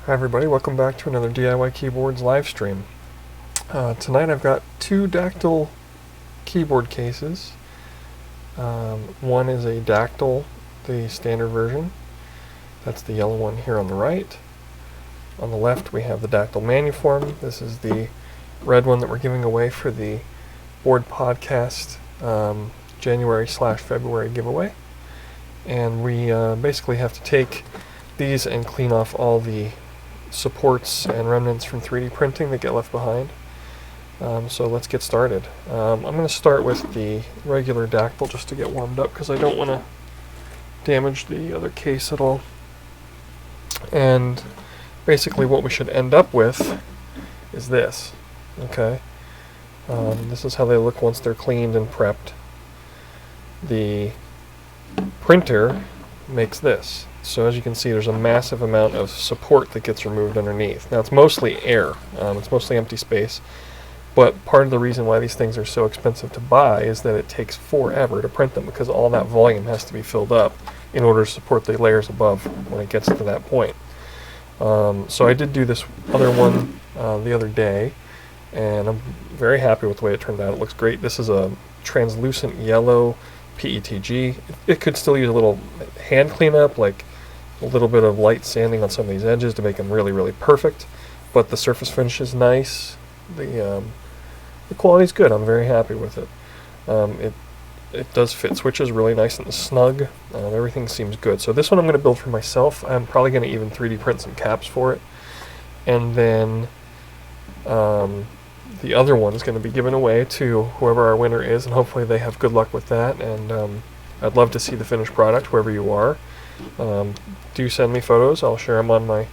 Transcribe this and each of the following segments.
Hi everybody, welcome back to another DIY Keyboards live stream. Tonight I've got two Dactyl keyboard cases. One is a Dactyl, the standard version. That's the yellow one here on the right. On the left we have the Dactyl Manuform. This is the red one that we're giving away for the Board Podcast January/February giveaway. And we basically have to take these and clean off all the supports and remnants from 3D printing that get left behind. So let's get started. I'm going to start with the regular Dactyl just to get warmed up because I don't want to damage the other case at all. And basically what we should end up with is this. Okay, this is how they look once they're cleaned and prepped. The printer makes this. So as you can see, there's a massive amount of support that gets removed underneath. Now it's mostly air, it's mostly empty space, but part of the reason why these things are so expensive to buy is that it takes forever to print them because all that volume has to be filled up in order to support the layers above when it gets to that point. So I did do this other one the other day, and I'm very happy with the way it turned out. It looks great. This is a translucent yellow PETG. It could still use a little hand cleanup, like a little bit of light sanding on some of these edges to make them really, really perfect. But the surface finish is nice. The quality's good. I'm very happy with it. It does fit switches really nice and snug. Everything seems good. So this one I'm going to build for myself. I'm probably going to even 3D print some caps for it. And then the other one is going to be given away to whoever our winner is, and hopefully they have good luck with that. And I'd love to see the finished product wherever you are. Do send me photos. I'll share them on my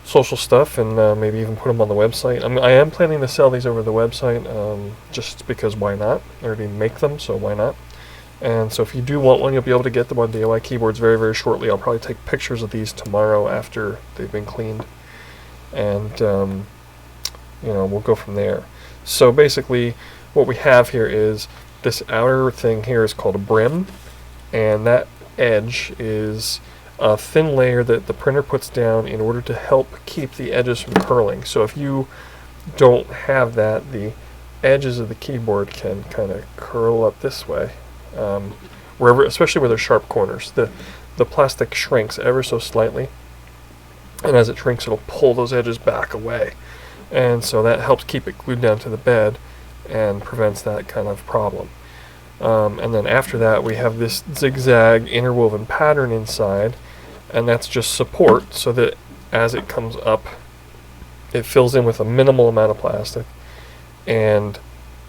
social stuff and maybe even put them on the website. I am planning to sell these over the website just because why not? I already make them, so why not? And so if you do want one, you'll be able to get them on DIY Keyboards very, very shortly. I'll probably take pictures of these tomorrow after they've been cleaned. And we'll go from there. So basically what we have here is this outer thing here is called a brim, and that edge is a thin layer that the printer puts down in order to help keep the edges from curling. So if you don't have that, the edges of the keyboard can kind of curl up this way, especially where there's sharp corners. The plastic shrinks ever so slightly, and as it shrinks it'll pull those edges back away. And so that helps keep it glued down to the bed and prevents that kind of problem. And then after that we have this zigzag interwoven pattern inside, and that's just support so that as it comes up it fills in with a minimal amount of plastic, and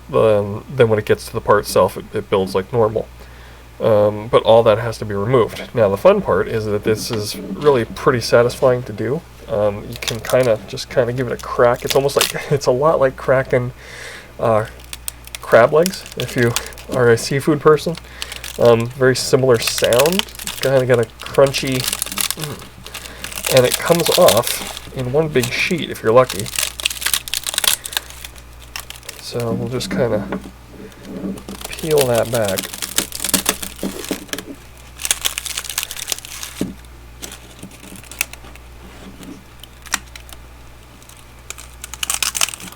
then when it gets to the part itself it builds like normal. But all that has to be removed. Now the fun part is that this is really pretty satisfying to do. You can kind of give it a crack. It's almost like, it's a lot like cracking crab legs if you are a seafood person. Very similar sound. Kind of got a crunchy, and it comes off in one big sheet if you're lucky. So we'll just kind of peel that back.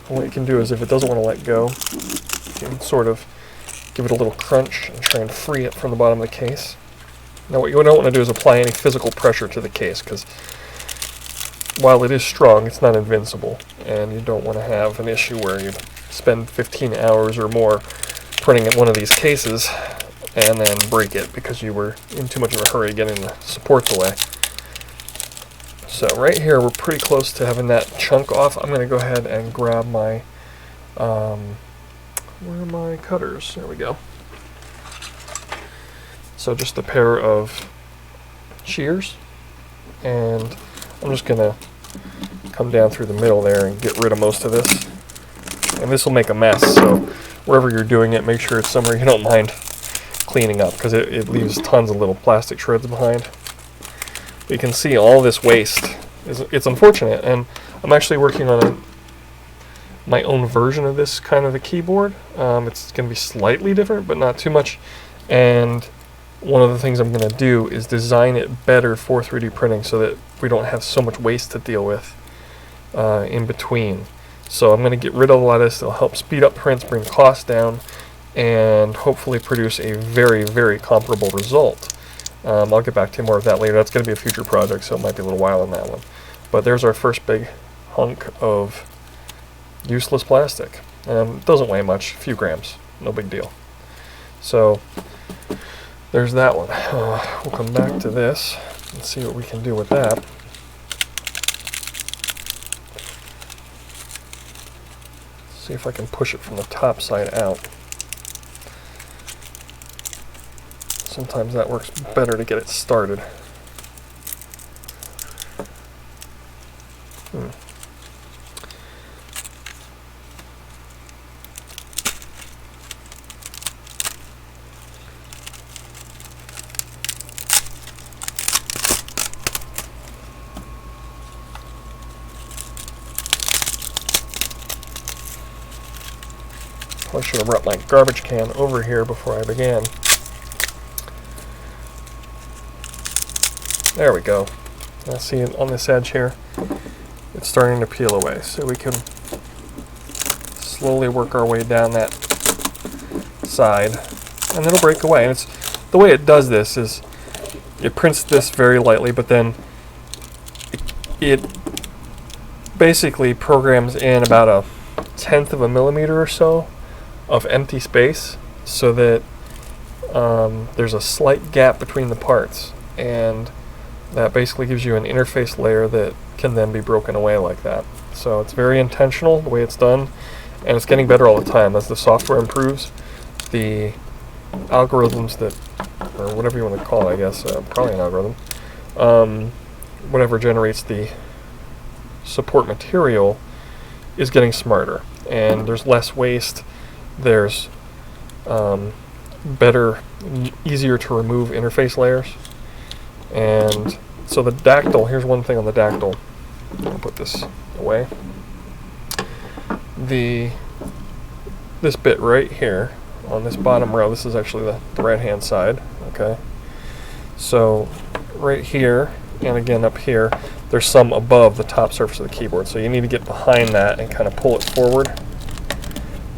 What you can do is, if it doesn't want to let go, you can sort of give it a little crunch and try and free it from the bottom of the case. Now what you don't want to do is apply any physical pressure to the case, because while it is strong, it's not invincible, and you don't want to have an issue where you spend 15 hours or more printing at one of these cases and then break it because you were in too much of a hurry getting the supports away. So right here we're pretty close to having that chunk off. I'm going to go ahead and grab my, where are my cutters? There we go. So just a pair of shears, and I'm just going to come down through the middle there and get rid of most of this. And this will make a mess, so wherever you're doing it, make sure it's somewhere you don't mind cleaning up, because it leaves tons of little plastic shreds behind. You can see all this waste. It's unfortunate, and I'm actually working on my own version of this kind of a keyboard. It's going to be slightly different, but not too much. And one of the things I'm going to do is design it better for 3D printing so that we don't have so much waste to deal with in between. So I'm going to get rid of a lot of this. It'll help speed up prints, bring costs down, and hopefully produce a very, very comparable result. I'll get back to more of that later. That's going to be a future project, so it might be a little while on that one. But there's our first big hunk of useless plastic. It doesn't weigh much, a few grams, no big deal. So there's that one. We'll come back to this and see what we can do with that. See if I can push it from the top side out. Sometimes that works better to get it started. I should have brought my garbage can over here before I began. There we go. Now see on this edge here, it's starting to peel away. So we can slowly work our way down that side, and it'll break away. And it's the way it does this is it prints this very lightly, but then it basically programs in about a 1/10 of a millimeter or so of empty space, so that there's a slight gap between the parts, and that basically gives you an interface layer that can then be broken away like that. So it's very intentional the way it's done, and it's getting better all the time as the software improves. The algorithms that, or whatever you want to call it, I guess, probably an algorithm, whatever generates the support material is getting smarter, and there's less waste. There's better, easier to remove interface layers. And so the Dactyl, here's one thing on the Dactyl. I'll put this away. This bit right here on this bottom row, this is actually the right hand side, okay? So right here, and again up here, there's some above the top surface of the keyboard. So you need to get behind that and kind of pull it forward.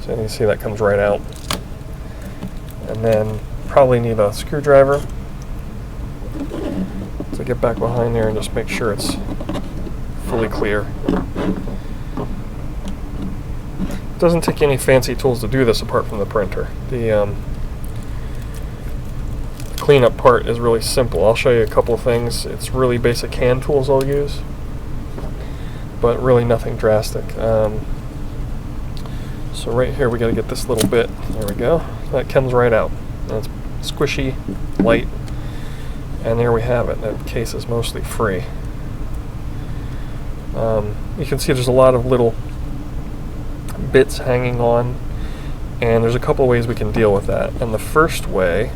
So you can see that comes right out. And then probably need a screwdriver to get back behind there and just make sure it's fully clear. It doesn't take any fancy tools to do this apart from the printer. The cleanup part is really simple. I'll show you a couple of things. It's really basic hand tools I'll use, but really nothing drastic. So right here we got to get this little bit. There we go. That comes right out. And it's squishy, light, and there we have it. That case is mostly free. You can see there's a lot of little bits hanging on, and there's a couple ways we can deal with that. And the first way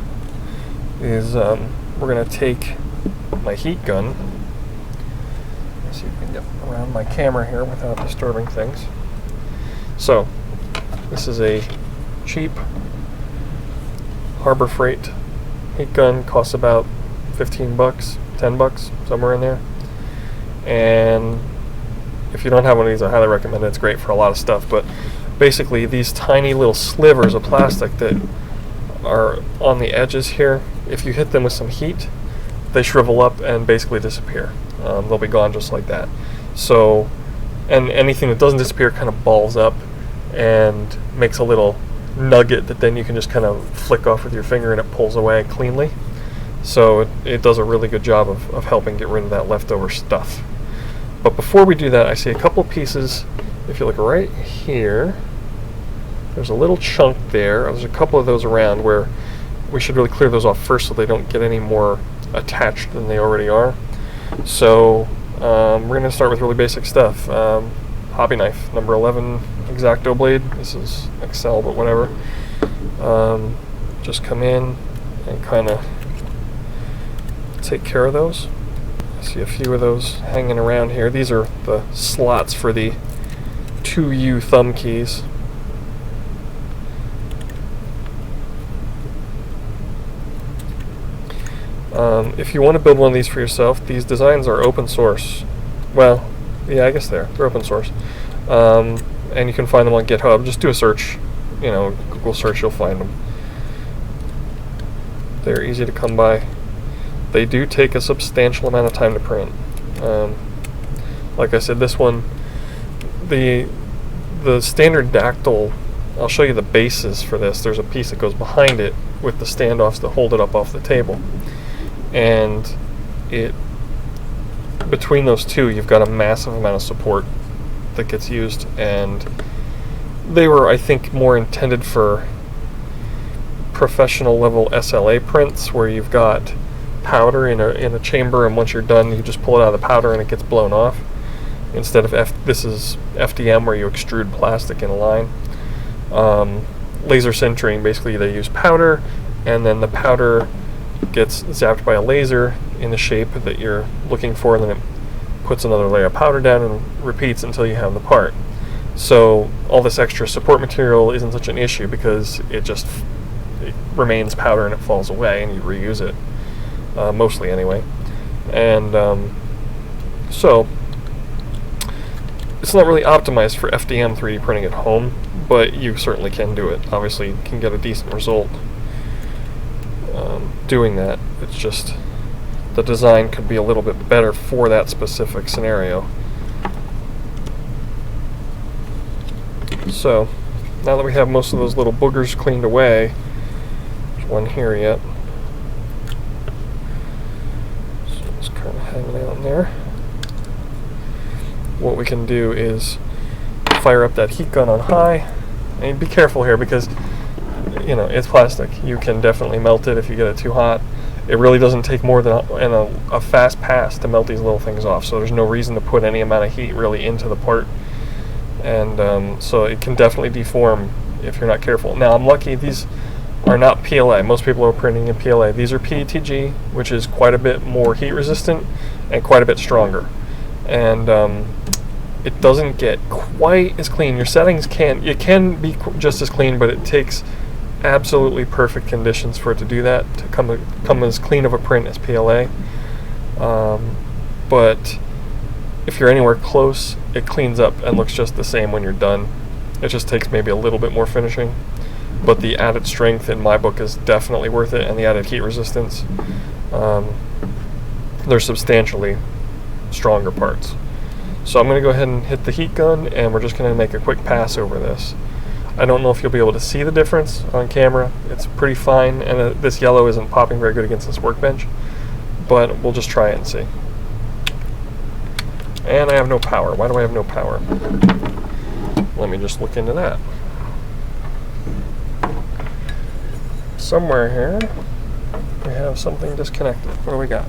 is we're going to take my heat gun. Let's see if we can get around my camera here without disturbing things. So this is a cheap Harbor Freight heat gun, costs about 15 bucks, 10 bucks, somewhere in there. And if you don't have one of these, I highly recommend it. It's great for a lot of stuff. But basically these tiny little slivers of plastic that are on the edges here, if you hit them with some heat, they shrivel up and basically disappear. They'll be gone just like that. So, and anything that doesn't disappear kind of balls up and makes a little nugget that then you can just kind of flick off with your finger and it pulls away cleanly. So it does a really good job of helping get rid of that leftover stuff. But before we do that, I see a couple pieces. If you look right here, there's a little chunk there. There's a couple of those around where we should really clear those off first so they don't get any more attached than they already are. So we're going to start with really basic stuff. Hobby knife, number 11 X-Acto blade. This is XL, but whatever. Just come in and kind of take care of those. I see a few of those hanging around here. These are the slots for the 2U thumb keys. If you want to build one of these for yourself, these designs are open source. Well, yeah, I guess they're open source. And you can find them on GitHub. Just do a search, Google search, you'll find them. They're easy to come by. They do take a substantial amount of time to print. Like I said, this one, the standard Dactyl, I'll show you the bases for this. There's a piece that goes behind it with the standoffs that hold it up off the table. And between those two, you've got a massive amount of support that gets used, and they were, I think, more intended for professional level SLA prints where you've got powder in a chamber, and once you're done, you just pull it out of the powder and it gets blown off. Instead of this is FDM where you extrude plastic in a line. Laser sintering, basically they use powder, and then the powder gets zapped by a laser in the shape that you're looking for, and then it puts another layer of powder down and repeats until you have the part. So all this extra support material isn't such an issue because it remains powder and it falls away and you reuse it, mostly anyway. And so it's not really optimized for FDM 3D printing at home, but you certainly can do it. Obviously you can get a decent result doing that. It's just the design could be a little bit better for that specific scenario. So now that we have most of those little boogers cleaned away, there's one here yet, so it's kind of hanging out in there. What we can do is fire up that heat gun on high, and be careful here because it's plastic. You can definitely melt it if you get it too hot. It really doesn't take more than a fast pass to melt these little things off, so there's no reason to put any amount of heat really into the part. And so it can definitely deform if you're not careful. Now, I'm lucky these are not PLA. Most people are printing in PLA. These are PETG, which is quite a bit more heat resistant and quite a bit stronger. And it doesn't get quite as clean. Your settings can be just as clean, but it takes absolutely perfect conditions for it to do that, to come as clean of a print as PLA. But if you're anywhere close, it cleans up and looks just the same when you're done. It just takes maybe a little bit more finishing, but the added strength in my book is definitely worth it, and the added heat resistance. They're substantially stronger parts. So I'm going to go ahead and hit the heat gun, and we're just going to make a quick pass over this. I don't know if you'll be able to see the difference on camera. It's pretty fine, and this yellow isn't popping very good against this workbench, but we'll just try it and see. And I have no power. Why do I have no power? Let me just look into that. Somewhere here, we have something disconnected. What do we got?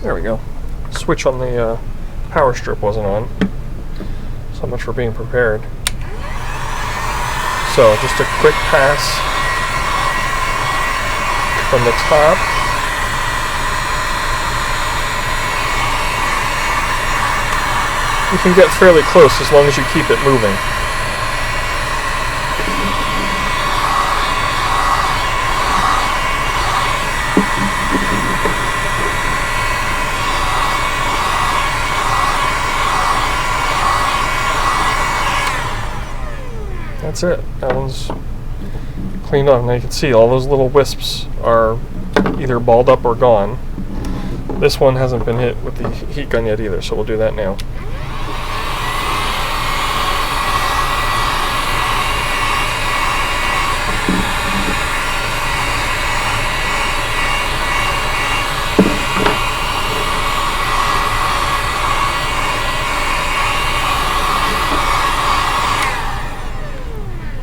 There we go. Switch on the power strip wasn't on. So much for being prepared. So just a quick pass from the top. You can get fairly close as long as you keep it moving. That's it. That one's cleaned off. Now you can see all those little wisps are either balled up or gone. This one hasn't been hit with the heat gun yet either, so we'll do that now.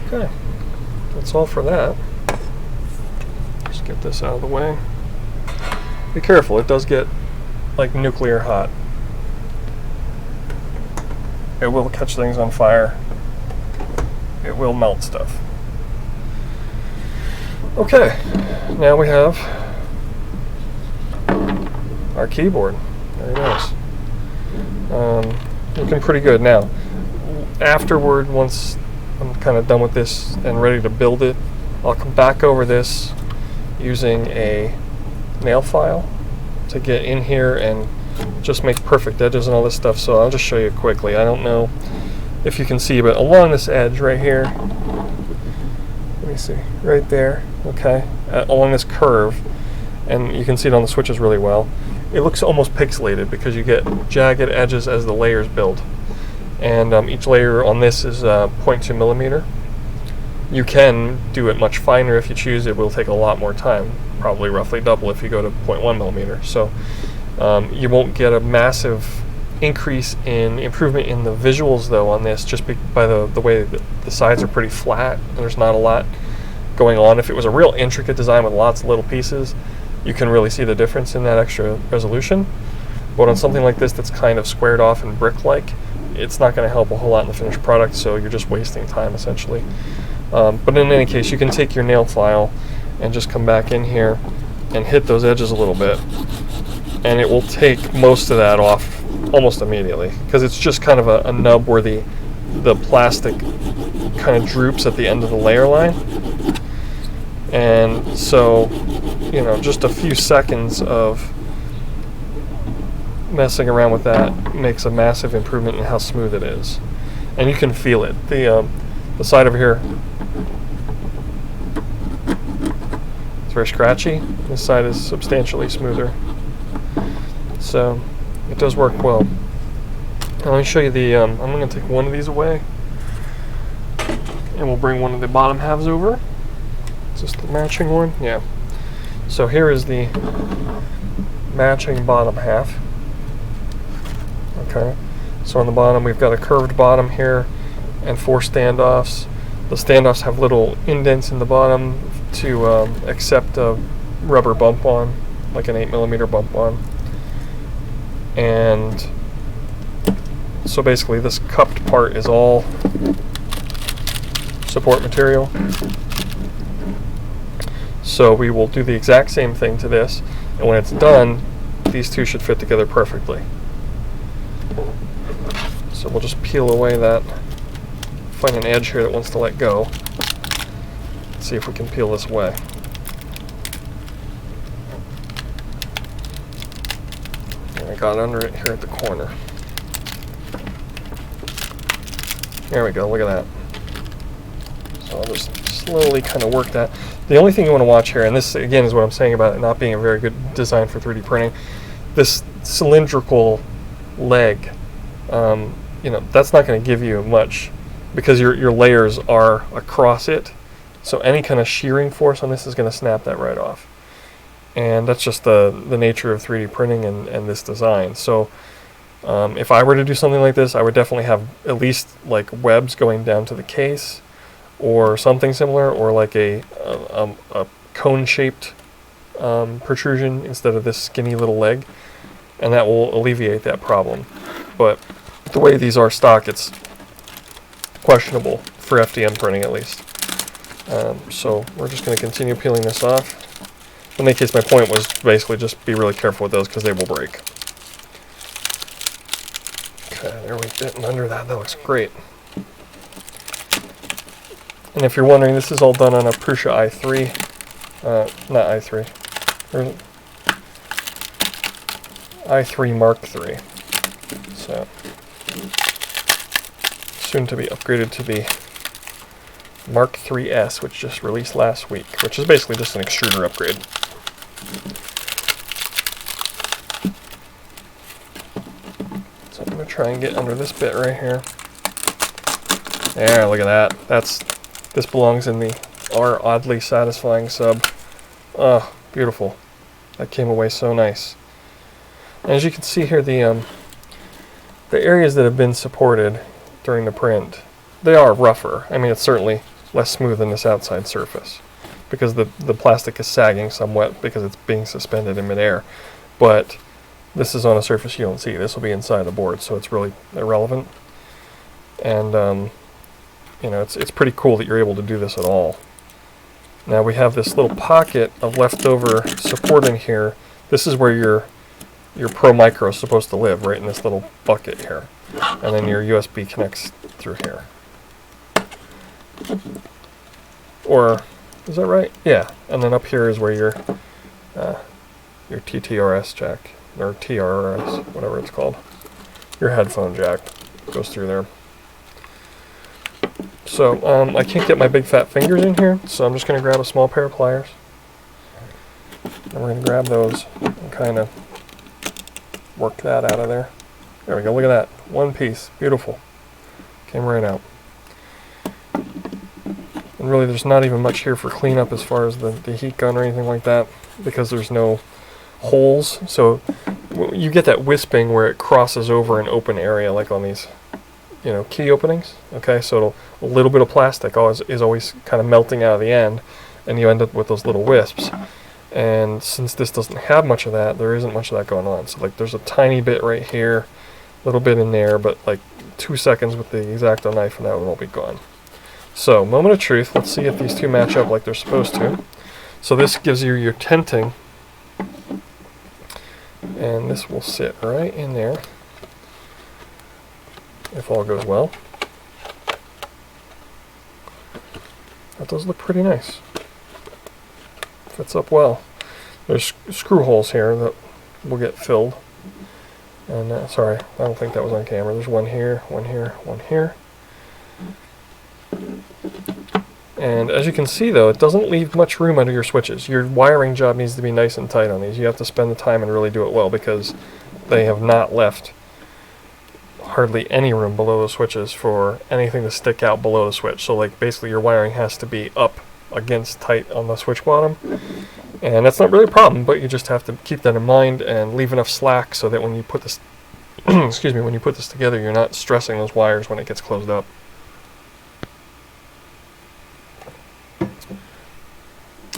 Okay, that's all for that. Just get this out of the way. Be careful, it does get like nuclear hot. It will catch things on fire. It will melt stuff. Okay, now we have our keyboard. There it is. Looking pretty good. Now, afterward, once I'm kind of done with this and ready to build it, I'll come back over this using a nail file to get in here and just make perfect edges and all this stuff. So I'll just show you quickly. I don't know if you can see, but along this edge right here, let me see, right there, okay, along this curve, and you can see it on the switches really well, it looks almost pixelated because you get jagged edges as the layers build. And each layer on this is 0.2 millimeter. You can do it much finer if you choose. It will take a lot more time, probably roughly double if you go to 0.1 millimeter. So you won't get a massive improvement in the visuals though on this, just by the way that the sides are pretty flat and there's not a lot going on. If it was a real intricate design with lots of little pieces, you can really see the difference in that extra resolution. But on something like this that's kind of squared off and brick-like, it's not going to help a whole lot in the finished product, so you're just wasting time essentially. But in any case, you can take your nail file and just come back in here and hit those edges a little bit, and it will take most of that off almost immediately, because it's just kind of a nub where the plastic kind of droops at the end of the layer line. And so, you know, just a few seconds of messing around with that makes a massive improvement in how smooth it is. And you can feel it. The side over here, it's very scratchy. This side is substantially smoother. So it does work well. Now let me show you the, I'm going to take one of these away, and we'll bring one of the bottom halves over. Is this the matching one? Yeah. So here is the matching bottom half. Okay. So on the bottom we've got a curved bottom here and 4 standoffs. The standoffs have little indents in the bottom to accept a rubber bump on, like an 8 millimeter bump on. And so basically this cupped part is all support material. So we will do the exact same thing to this, and when it's done, these two should fit together perfectly. So we'll just peel away that, find an edge here that wants to let go. Let's see if we can peel this away. And I got under it here at the corner. There we go, look at that. So I'll just slowly kind of work that. The only thing you want to watch here, and this again is what I'm saying about it not being a very good design for 3D printing, this cylindrical leg, you know, that's not going to give you much because your layers are across it. So any kind of shearing force on this is going to snap that right off. And that's just the nature of 3D printing and this design. So if I were to do something like this, I would definitely have at least like webs going down to the case, or something similar, or like a cone-shaped protrusion instead of this skinny little leg, and that will alleviate that problem. But the way these are stock, it's questionable for FDM printing at least. So we're just going to continue peeling this off. In that case, my point was basically just be really careful with those because they will break. Okay, there we get under that. That looks great. And if you're wondering, this is all done on a Prusa i3, not i3, i3 Mark III. So, soon to be upgraded to the Mark IIIS, which just released last week, which is basically just an extruder upgrade. So I'm going to try and get under this bit right here. There, look at that. This belongs in the R Oddly Satisfying sub. Oh, beautiful. That came away so nice. And as you can see here, the areas that have been supported during the print, they are rougher. I mean, it's certainly less smooth than this outside surface because the plastic is sagging somewhat because it's being suspended in midair. But this is on a surface you don't see. This will be inside the board, so it's really irrelevant. And you know, it's pretty cool that you're able to do this at all. Now we have this little pocket of leftover support in here. This is where your Pro Micro is supposed to live, right in this little bucket here. And then your USB connects through here. Or Is that right? Yeah. And then up here is where your TTRS jack, or TRS, whatever it's called. Your headphone jack goes through there. So I can't get my big fat fingers in here, so I'm just going to grab a small pair of pliers. And we're going to grab those and kind of work that out of there. There we go, look at that. One piece, beautiful. Came right out. And really there's not even much here for cleanup as far as the heat gun or anything like that, because there's no holes. So you get that wisping where it crosses over an open area, like on these, you know, key openings. Okay, so a little bit of plastic is always kind of melting out of the end, and you end up with those little wisps. And since this doesn't have much of that, there isn't much of that going on. So like there's a tiny bit right here, a little bit in there, but like 2 seconds with the X-Acto knife and that would all be gone. So, moment of truth, let's see if these two match up like they're supposed to. So this gives you your tenting, and this will sit right in there, if all goes well. That does look pretty nice. Fits up well. There's screw holes here that will get filled. And sorry, I don't think that was on camera. There's one here, one here, one here. And as you can see though, it doesn't leave much room under your switches. Your wiring job needs to be nice and tight on these. You have to spend the time and really do it well, because they have not left hardly any room below the switches for anything to stick out below the switch. So like basically your wiring has to be up against tight on the switch bottom. And that's not really a problem, but you just have to keep that in mind and leave enough slack so that when you put this excuse me, when you put this together, you're not stressing those wires when it gets closed up.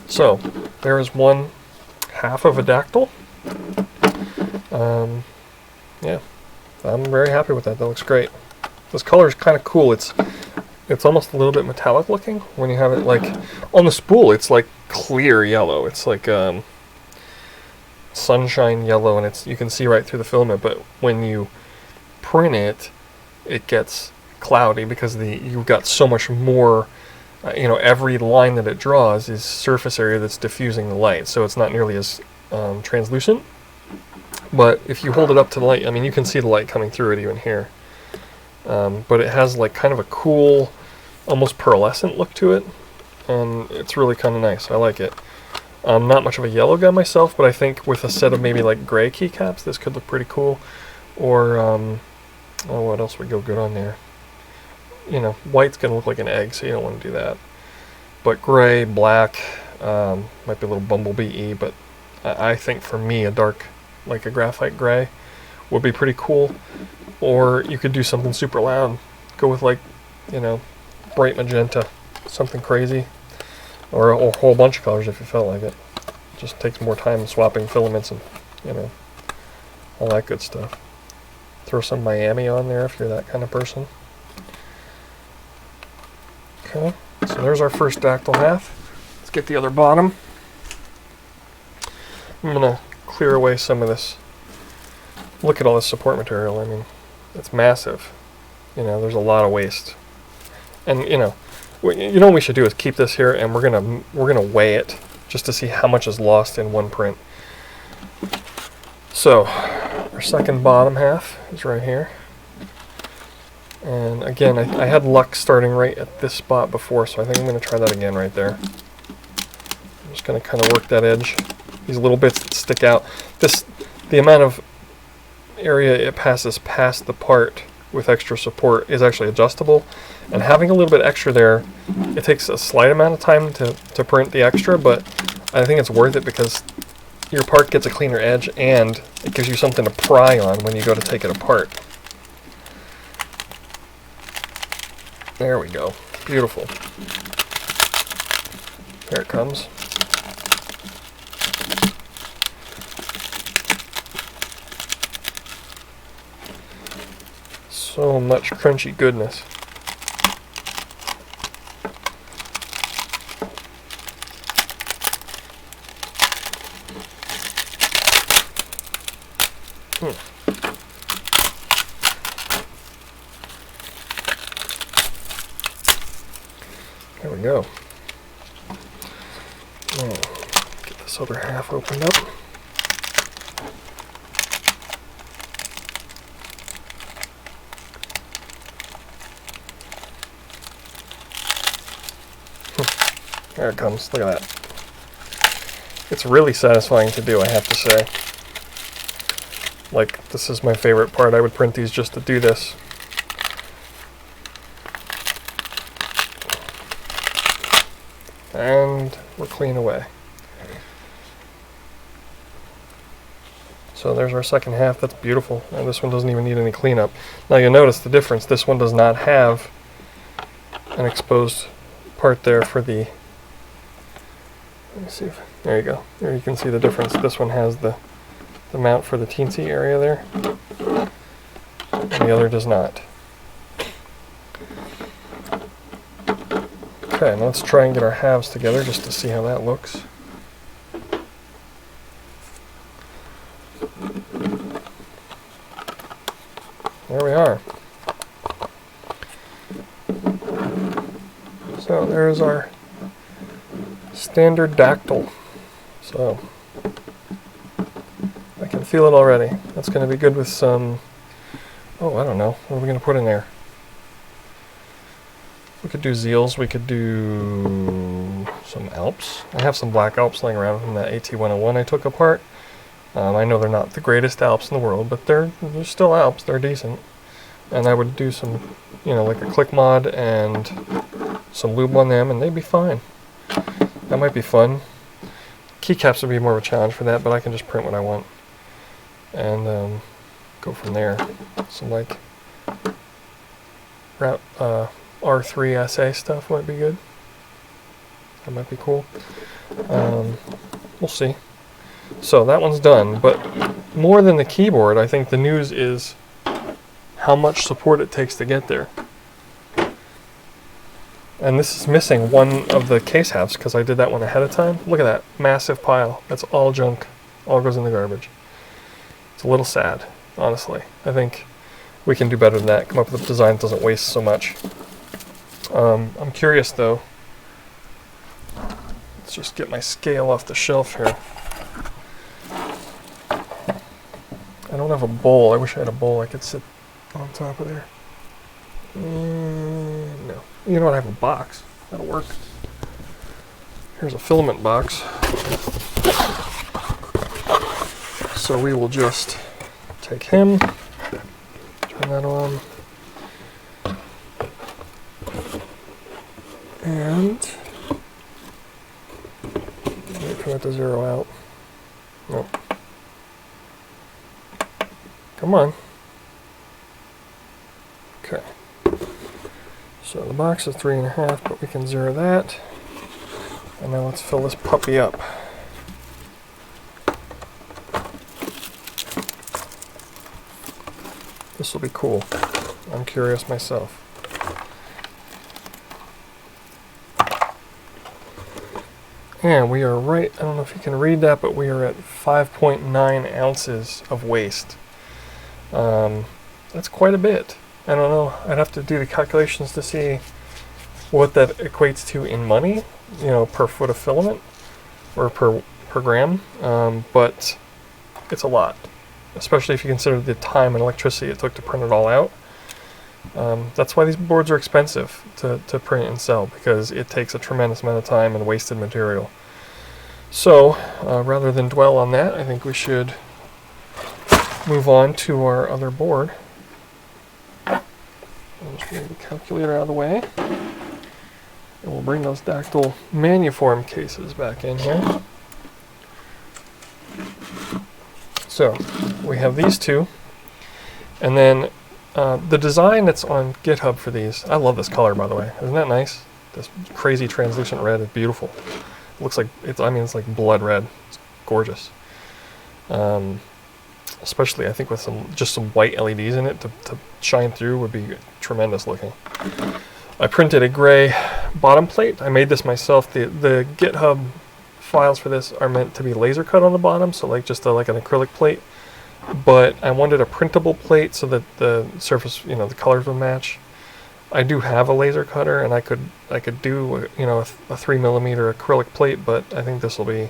So, there is one half of a Dactyl. Yeah, I'm very happy with that. That looks great. This color is kind of cool. It's almost a little bit metallic looking when you have it like on the spool. It's like clear yellow. It's like sunshine yellow, and you can see right through the filament. But when you print it, it gets cloudy because you've got so much more. You know, every line that it draws is surface area that's diffusing the light, so it's not nearly as translucent. But if you hold it up to the light, I mean, you can see the light coming through it even here. But it has like kind of a cool, almost pearlescent look to it, and it's really kind of nice. I like it. I'm not much of a yellow guy myself, but I think with a set of maybe like gray keycaps, this could look pretty cool. Or, oh, what else would go good on there? You know, white's going to look like an egg, so you don't want to do that. But gray, black, might be a little bumblebee-y, but I think for me a dark, like a graphite gray, would be pretty cool. Or you could do something super loud. Go with like, you know, bright magenta, something crazy. Or a whole bunch of colors if you felt like it. Just takes more time swapping filaments and, you know, all that good stuff. Throw some Miami on there if you're that kind of person. Okay, so there's our first Dactyl half. Let's get the other bottom. I'm going to clear away some of this. Look at all this support material. I mean, it's massive. You know, there's a lot of waste. And you know what we should do is keep this here, and we're gonna weigh it just to see how much is lost in one print. So our second bottom half is right here. And again, I had luck starting right at this spot before, so I think I'm going to try that again right there. I'm just going to kind of work that edge. These little bits that stick out. The amount of area it passes past the part with extra support is actually adjustable. And having a little bit extra there, it takes a slight amount of time to print the extra, but I think it's worth it because your part gets a cleaner edge and it gives you something to pry on when you go to take it apart. There we go. Beautiful. Here it comes. So much crunchy goodness. There we go. And get this other half opened up. There it comes. Look at that. It's really satisfying to do, I have to say. Like, this is my favorite part. I would print these just to do this. And we're clean away. So there's our second half. That's beautiful. And this one doesn't even need any cleanup. Now you'll notice the difference. This one does not have an exposed part there for the... Let me see if... There you go. There you can see the difference. This one has the mount for the teensy area there. And the other does not. Okay, now let's try and get our halves together just to see how that looks. There we are. So there's our standard Dactyl. So I can feel it already. That's going to be good with some, oh, I don't know, what are we going to put in there? We could do Zeals, we could do some Alps. I have some black Alps laying around from that AT-101 I took apart. I know they're not the greatest Alps in the world, but they're still Alps, they're decent. And I would do some, you know, like a click mod and some lube on them, and they'd be fine. That might be fun. Keycaps would be more of a challenge for that, but I can just print what I want. And go from there. Some like route R3 SA stuff might be good. That might be cool. We'll see. So that one's done, but more than the keyboard, I think the news is how much support it takes to get there. And this is missing one of the case halves because I did that one ahead of time. Look at that massive pile. That's all junk. All goes in the garbage. It's a little sad, honestly. I think we can do better than that. Come up with a design that doesn't waste so much. I'm curious though. Let's just get my scale off the shelf here. I don't have a bowl. I wish I had a bowl I could sit on top of there. No. You know what? I have a box. That'll work. Here's a filament box. So we will just take him, turn that on, and wait for that to zero out. Nope. Come on. Okay. So the box is 3.5, but we can zero that. And now let's fill this puppy up. This will be cool. I'm curious myself. And we are right, I don't know if you can read that, but we are at 5.9 ounces of waste. That's quite a bit. I don't know. I'd have to do the calculations to see what that equates to in money, you know, per foot of filament or per gram. But it's a lot, especially if you consider the time and electricity it took to print it all out. That's why these boards are expensive to print and sell, because it takes a tremendous amount of time and wasted material. So rather than dwell on that, I think we should move on to our other board. I'll just move the calculator out of the way. And we'll bring those Dactyl Manuform cases back in here. So we have these two. And then the design that's on GitHub for these, I love this color, by the way. Isn't that nice? This crazy translucent red is beautiful. It looks like, it's like blood red. It's gorgeous. Especially, I think, with some white LEDs in it to shine through would be tremendous looking. I printed a gray bottom plate. I made this myself. The GitHub files for this are meant to be laser cut on the bottom, so like just like an acrylic plate. But I wanted a printable plate so that the surface, you know, the colors would match. I do have a laser cutter, and I could do, you know, a 3mm acrylic plate, but I think this will be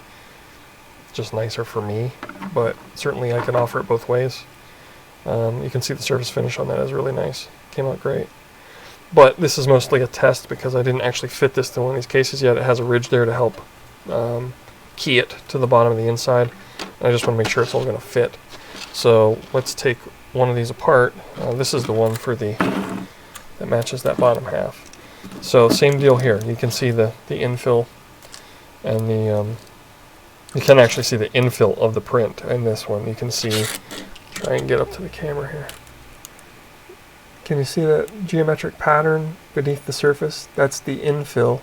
just nicer for me. But certainly I can offer it both ways. You can see the surface finish on that is really nice. Came out great. But this is mostly a test because I didn't actually fit this to one of these cases yet. It has a ridge there to help key it to the bottom of the inside. And I just want to make sure it's all going to fit. So let's take one of these apart. This is the one for that matches that bottom half. So same deal here. You can see the infill and you can actually see the infill of the print in this one. You can see, try and get up to the camera here. Can you see that geometric pattern beneath the surface? That's the infill.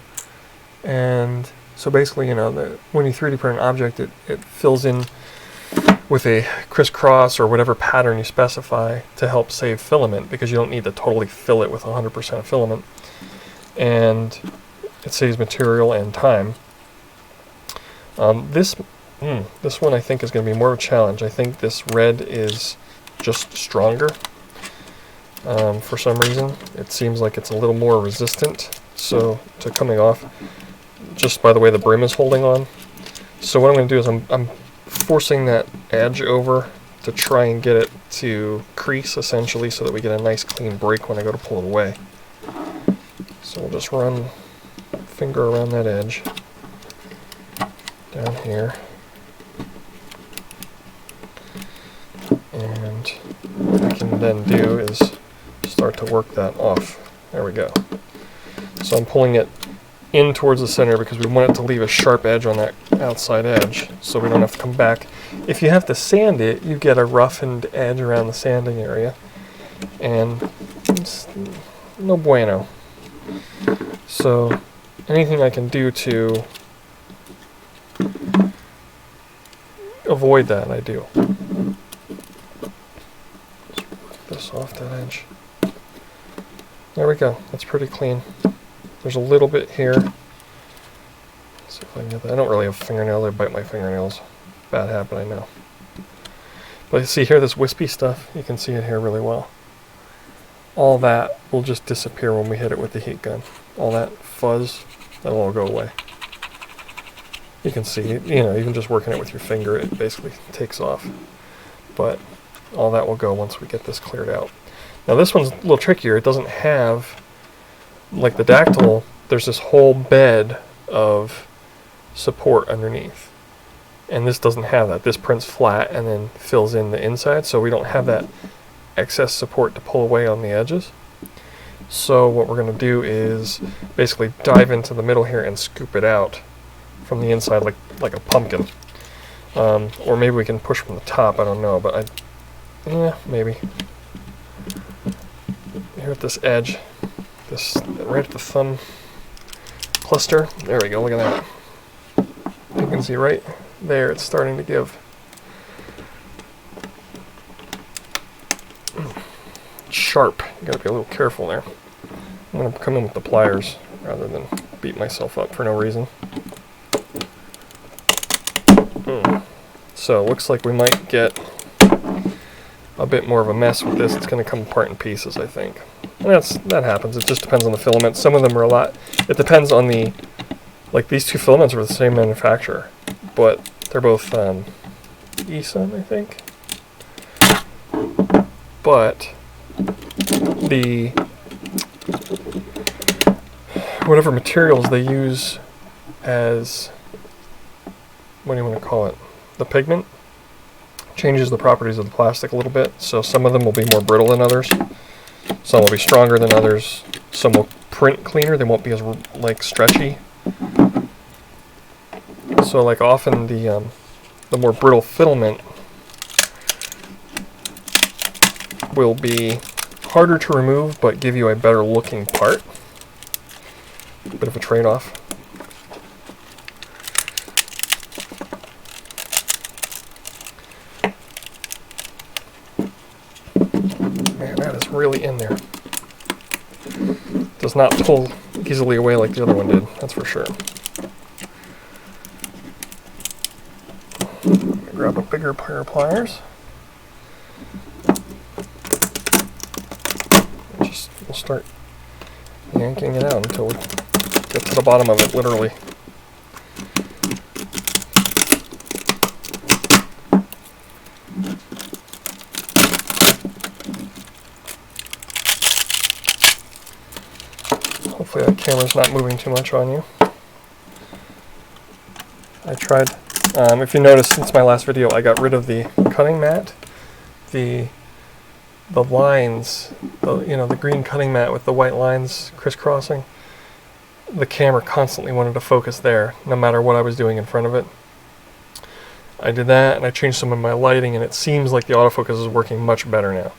And so basically, you know, when you 3D print an object, it fills in with a crisscross or whatever pattern you specify to help save filament, because you don't need to totally fill it with 100% filament. And it saves material and time. This one I think is going to be more of a challenge. I think this red is just stronger. For some reason, it seems like it's a little more resistant to coming off, just by the way the brim is holding on. So what I'm going to do is I'm forcing that edge over to try and get it to crease, essentially, so that we get a nice clean break when I go to pull it away. So we'll just run finger around that edge down here, and what I can then do is start to work that off. There we go. So I'm pulling it in towards the center because we want it to leave a sharp edge on that outside edge, so we don't have to come back. If you have to sand it, you get a roughened edge around the sanding area, and it's no bueno. So anything I can do to avoid that, I do. Just work this off that edge. There we go. That's pretty clean. There's a little bit here. Let's see if I can get that. I don't really have fingernails. I bite my fingernails. Bad habit, I know. But you see here, this wispy stuff, you can see it here really well. All that will just disappear when we hit it with the heat gun. All that fuzz, that'll all go away. You can see, you know, even just working it with your finger, it basically takes off. But all that will go once we get this cleared out. Now this one's a little trickier. It doesn't have, like the Dactyl, there's this whole bed of support underneath. And this doesn't have that. This prints flat and then fills in the inside, so we don't have that excess support to pull away on the edges. So what we're going to do is basically dive into the middle here and scoop it out from the inside like a pumpkin. Or maybe we can push from the top, I don't know, but yeah, maybe. Here at this edge, this right at the thumb cluster, there we go, look at that. You can see right there it's starting to give. Sharp, you gotta be a little careful there. I'm gonna come in with the pliers rather than beat myself up for no reason. So it looks like we might get a bit more of a mess with this. It's going to come apart in pieces, I think. And that happens. It just depends on the filament. Some of them are a lot. It depends on the, like these two filaments are the same manufacturer, but they're both Esun, I think. But the whatever materials they use as, what do you want to call it? The pigment changes the properties of the plastic a little bit, so some of them will be more brittle than others, some will be stronger than others, some will print cleaner, they won't be as like stretchy. So like often the more brittle filament will be harder to remove but give you a better looking part. A bit of a trade-off. Really in there. Does not pull easily away like the other one did, that's for sure. Grab a bigger pair of pliers. We'll start yanking it out until we get to the bottom of it, literally. Hopefully that camera's not moving too much on you. I tried, if you noticed since my last video, I got rid of the cutting mat. The lines, the green cutting mat with the white lines crisscrossing. The camera constantly wanted to focus there, no matter what I was doing in front of it. I did that, and I changed some of my lighting, and it seems like the autofocus is working much better now.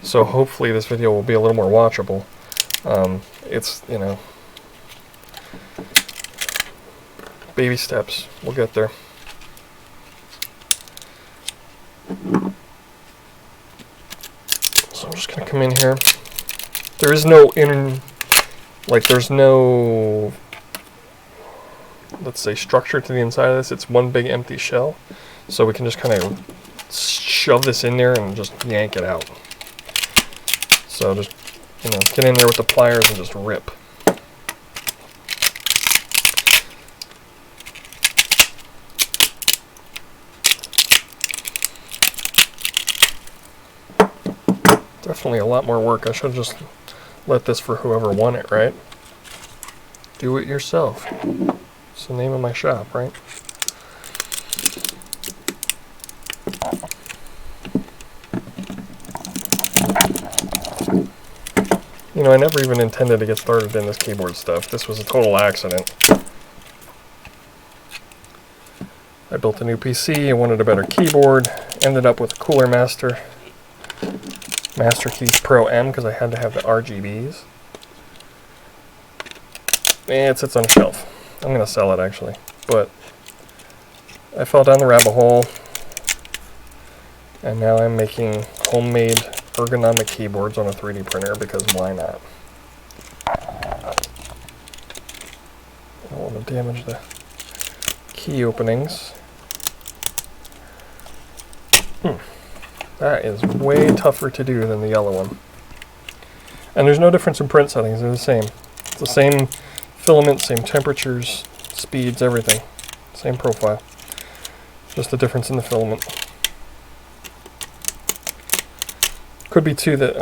So hopefully this video will be a little more watchable. It's, baby steps. We'll get there. So I'm just going to come in here. There is no there's no, let's say, structure to the inside of this. It's one big empty shell. So we can just kind of shove this in there and just yank it out. So just, get in there with the pliers and just rip. Definitely a lot more work. I should just let this for whoever won it, right? Do it yourself. It's the name of my shop, right? I never even intended to get started in this keyboard stuff. This was a total accident. I built a new PC, I wanted a better keyboard, ended up with a Cooler Master Keys Pro M because I had to have the RGBs. And it sits on a shelf. I'm going to sell it actually. But I fell down the rabbit hole, and now I'm making homemade ergonomic keyboards on a 3D printer because why not? I don't want to damage the key openings. That is way tougher to do than the yellow one. And there's no difference in print settings, they're the same. It's the same filament, same temperatures, speeds, everything. Same profile. Just the difference in the filament. Could be too that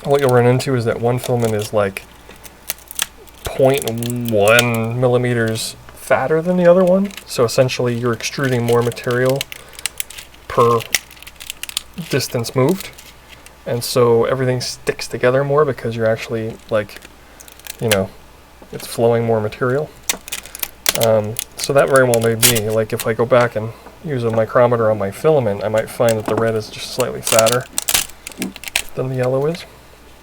what you'll run into is that one filament is like 0.1 millimeters fatter than the other one. So essentially you're extruding more material per distance moved. And so everything sticks together more because you're actually it's flowing more material. So that very well may be. Like if I go back and use a micrometer on my filament, I might find that the red is just slightly fatter than the yellow is.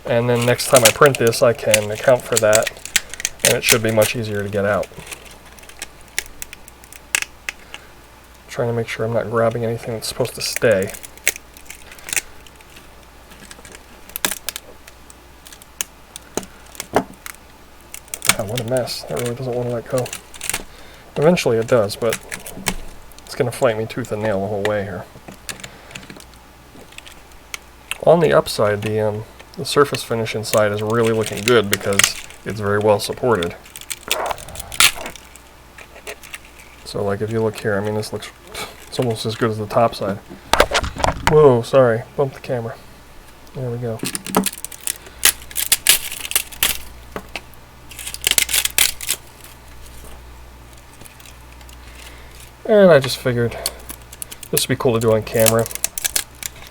And then next time I print this, I can account for that, and it should be much easier to get out. Trying to make sure I'm not grabbing anything that's supposed to stay. God, what a mess. That really doesn't want to let go. Eventually it does, but it's going to fight me tooth and nail the whole way here. On the upside, the surface finish inside is really looking good because it's very well supported. So like if you look here, I mean this looks, it's almost as good as the top side. Whoa, sorry, bumped the camera. There we go. And I just figured this would be cool to do on camera,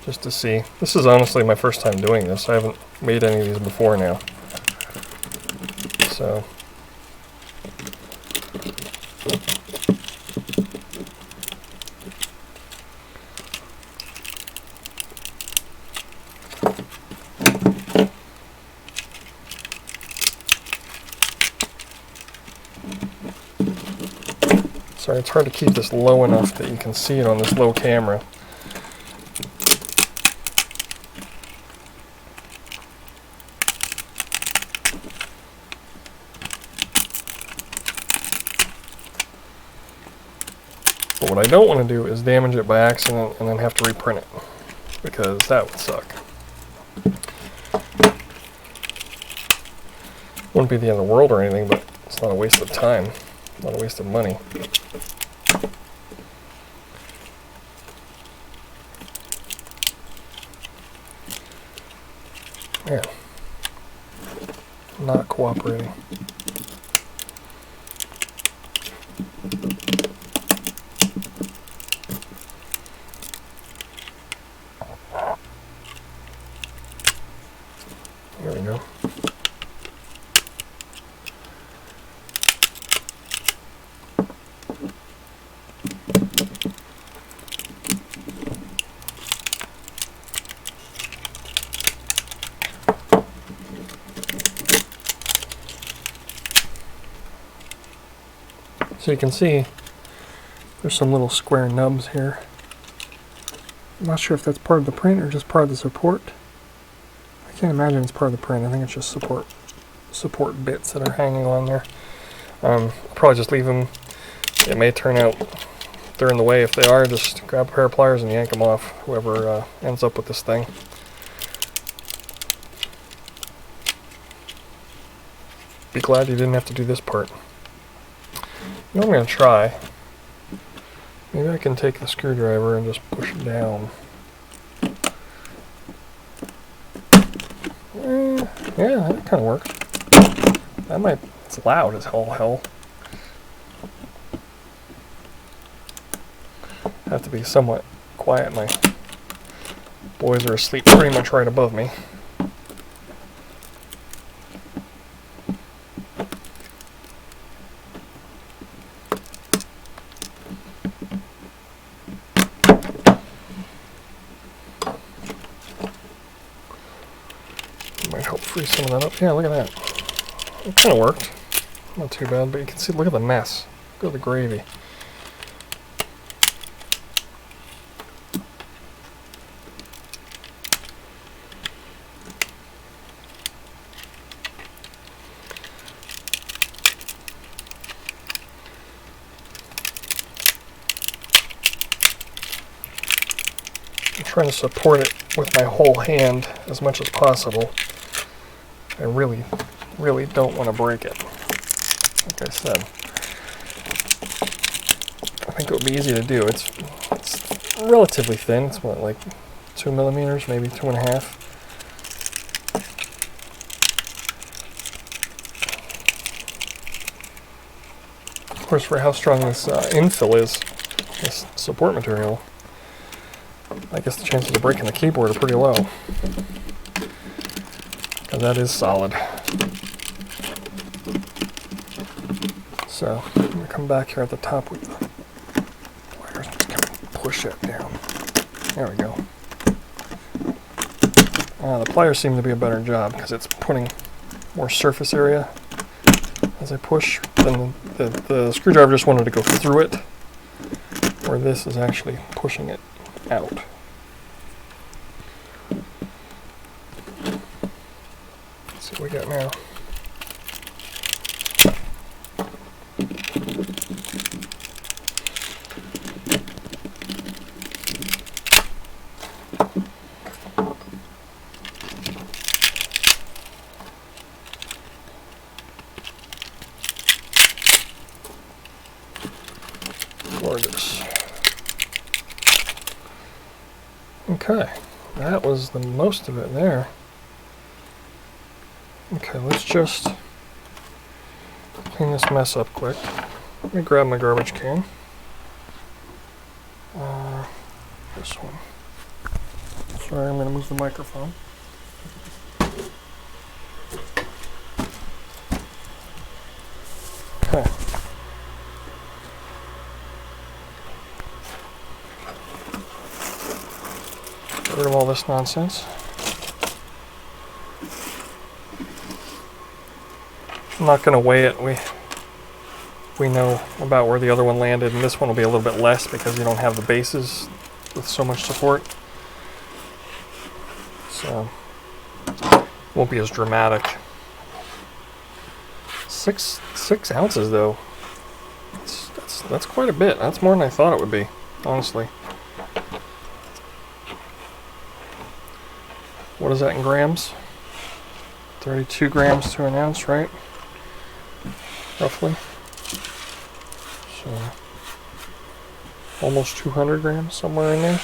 just to see. This is honestly my first time doing this. I haven't made any of these before now. So, sorry, it's hard to keep this low enough that you can see it on this low camera. But what I don't want to do is damage it by accident and then have to reprint it, because that would suck. Wouldn't be the end of the world or anything, but it's not a waste of time, not a waste of money. Man, not cooperating. There we go. So you can see there's some little square nubs here. I'm not sure if that's part of the print or just part of the support. I can't imagine it's part of the print. I think it's just support bits that are hanging on there. I'll probably just leave them. It may turn out they're in the way. If they are, just grab a pair of pliers and yank them off, whoever ends up with this thing. Be glad you didn't have to do this part. You know what I'm going to try? Maybe I can take the screwdriver and just push it down. Yeah, that kind of works. That might... It's loud as all hell. Have to be somewhat quiet. My boys are asleep pretty much right above me. Might help free some of that up. Yeah, look at that. It kind of worked. Not too bad, but you can see, look at the mess. Look at the gravy. I'm trying to support it with my whole hand as much as possible. I really don't want to break it. Like I said, I think it would be easy to do. It's relatively thin. It's what, like 2 millimeters, maybe 2.5. Of course, for how strong this infill is, this support material, I guess the chances of breaking the keyboard are pretty low. Because that is solid. So, I'm going to come back here at the top with the pliers and just kind of push that down. There we go. The pliers seem to be a better job because it's putting more surface area as I push. Then the screwdriver just wanted to go through it, where this is actually pushing it out. Let's see what we got now. Gorgeous. Okay, that was the most of it there. Okay, let's just clean this mess up quick. Let me grab my garbage can. This one. Sorry, I'm going to move the microphone. Okay. Get rid of all this nonsense. I'm not going to weigh it. We know about where the other one landed, and this one will be a little bit less because you don't have the bases with so much support. So, won't be as dramatic. Six ounces though. That's quite a bit. That's more than I thought it would be, honestly. What is that in grams? 32 grams to an ounce, right? Roughly. So almost 200 grams, somewhere in there.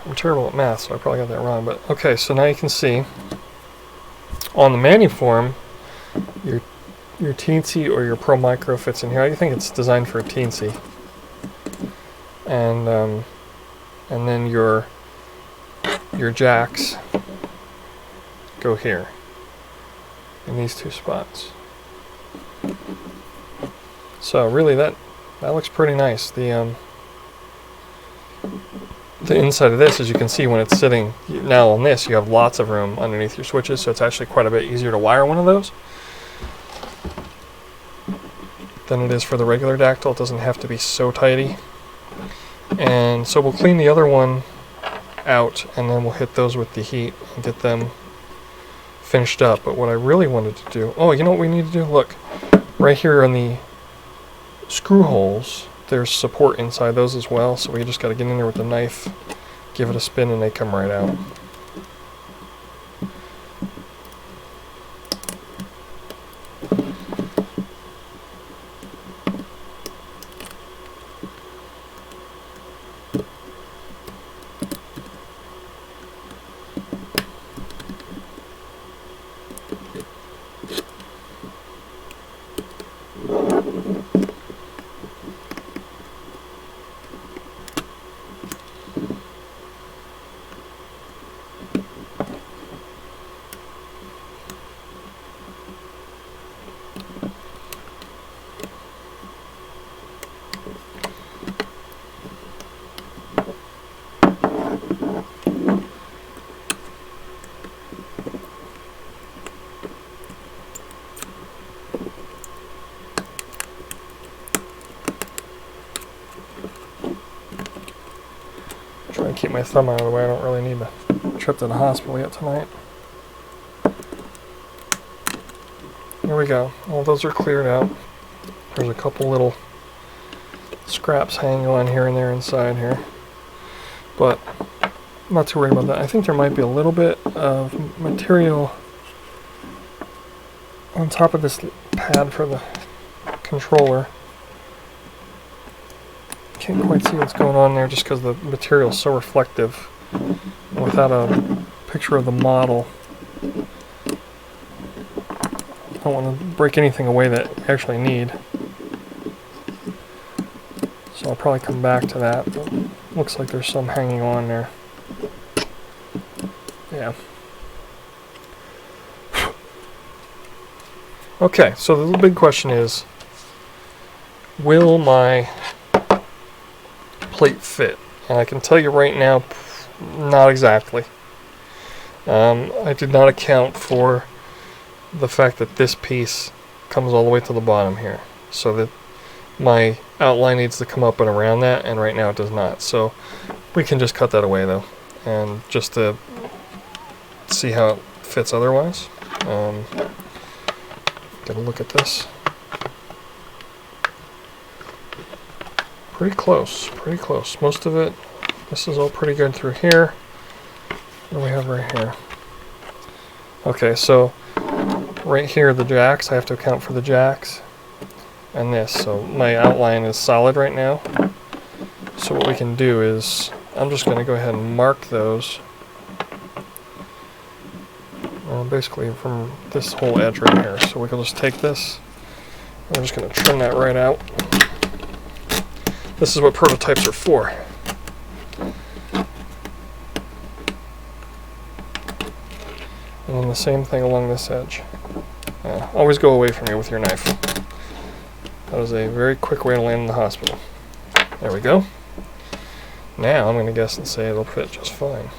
I'm terrible at math, so I probably got that wrong, but okay, so now you can see on the Manuform, your teensy or your Pro Micro fits in here. I think it's designed for a teensy. And then your jacks go here in these two spots. So really that looks pretty nice. The inside of this, as you can see when it's sitting now on this, you have lots of room underneath your switches, so it's actually quite a bit easier to wire one of those than it is for the regular Dactyl. It doesn't have to be so tidy. And so we'll clean the other one out, and then we'll hit those with the heat and get them finished up. But what I really wanted to do, oh, you know what we need to do? Look, right here on the screw holes, there's support inside those as well, so we just got to get in there with the knife, give it a spin, and they come right out. Try and keep my thumb out of the way. I don't really need a trip to the hospital yet tonight. Here we go. All those are cleared out. There's a couple little scraps hanging on here and there inside here, but I'm not too worried about that. I think there might be a little bit of material on top of this pad for the controller. Can't quite see what's going on there just because the material is so reflective. Without a picture of the model, I don't want to break anything away that I actually need. So I'll probably come back to that, but looks like there's some hanging on there. Yeah. Okay, so the big question is, will my plate fit? And I can tell you right now, not exactly. I did not account for the fact that this piece comes all the way to the bottom here, so that my outline needs to come up and around that, and right now it does not. So we can just cut that away though, and just to see how it fits otherwise. Get a look at this. Pretty close, pretty close. Most of it, this is all pretty good through here. What do we have right here? Okay, so right here, the jacks, I have to account for the jacks and this. So my outline is solid right now. So what we can do is, I'm just going to go ahead and mark those. Basically from this whole edge right here. So we can just take this, and we're just going to trim that right out. This is what prototypes are for. And then the same thing along this edge. Always go away from me with your knife. That was a very quick way to land in the hospital. There we go. Now I'm going to guess and say it'll fit just fine.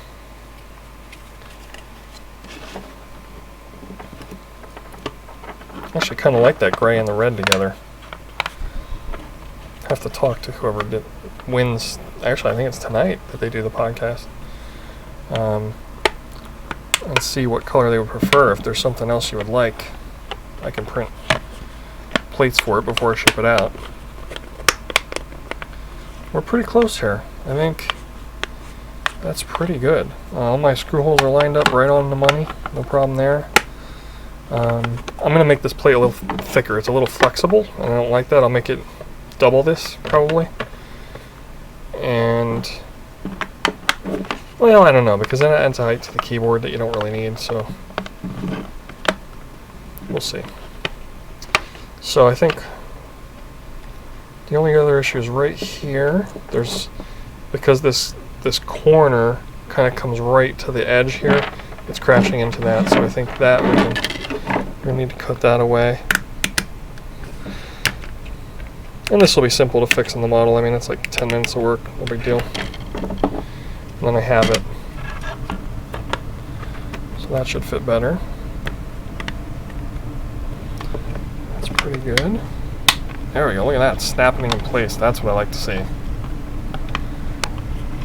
I actually kind of like that gray and the red together. Have to talk to whoever wins. Actually, I think it's tonight that they do the podcast. And see what color they would prefer. If there's something else you would like, I can print plates for it before I ship it out. we're pretty close here. I think that's pretty good. All my screw holes are lined up right on the money. No problem there. I'm going to make this plate a little thicker. It's a little flexible, and I don't like that. I'll make it double this, probably. And, well, I don't know, because then it adds a height to the keyboard that you don't really need, so we'll see. So I think the only other issue is right here. Because this corner kind of comes right to the edge here, it's crashing into that, so I think that we need to cut that away. And this will be simple to fix in the model. I mean, it's like 10 minutes of work, no big deal. And then I have it. So that should fit better. That's pretty good. There we go, look at that, snapping in place. That's what I like to see.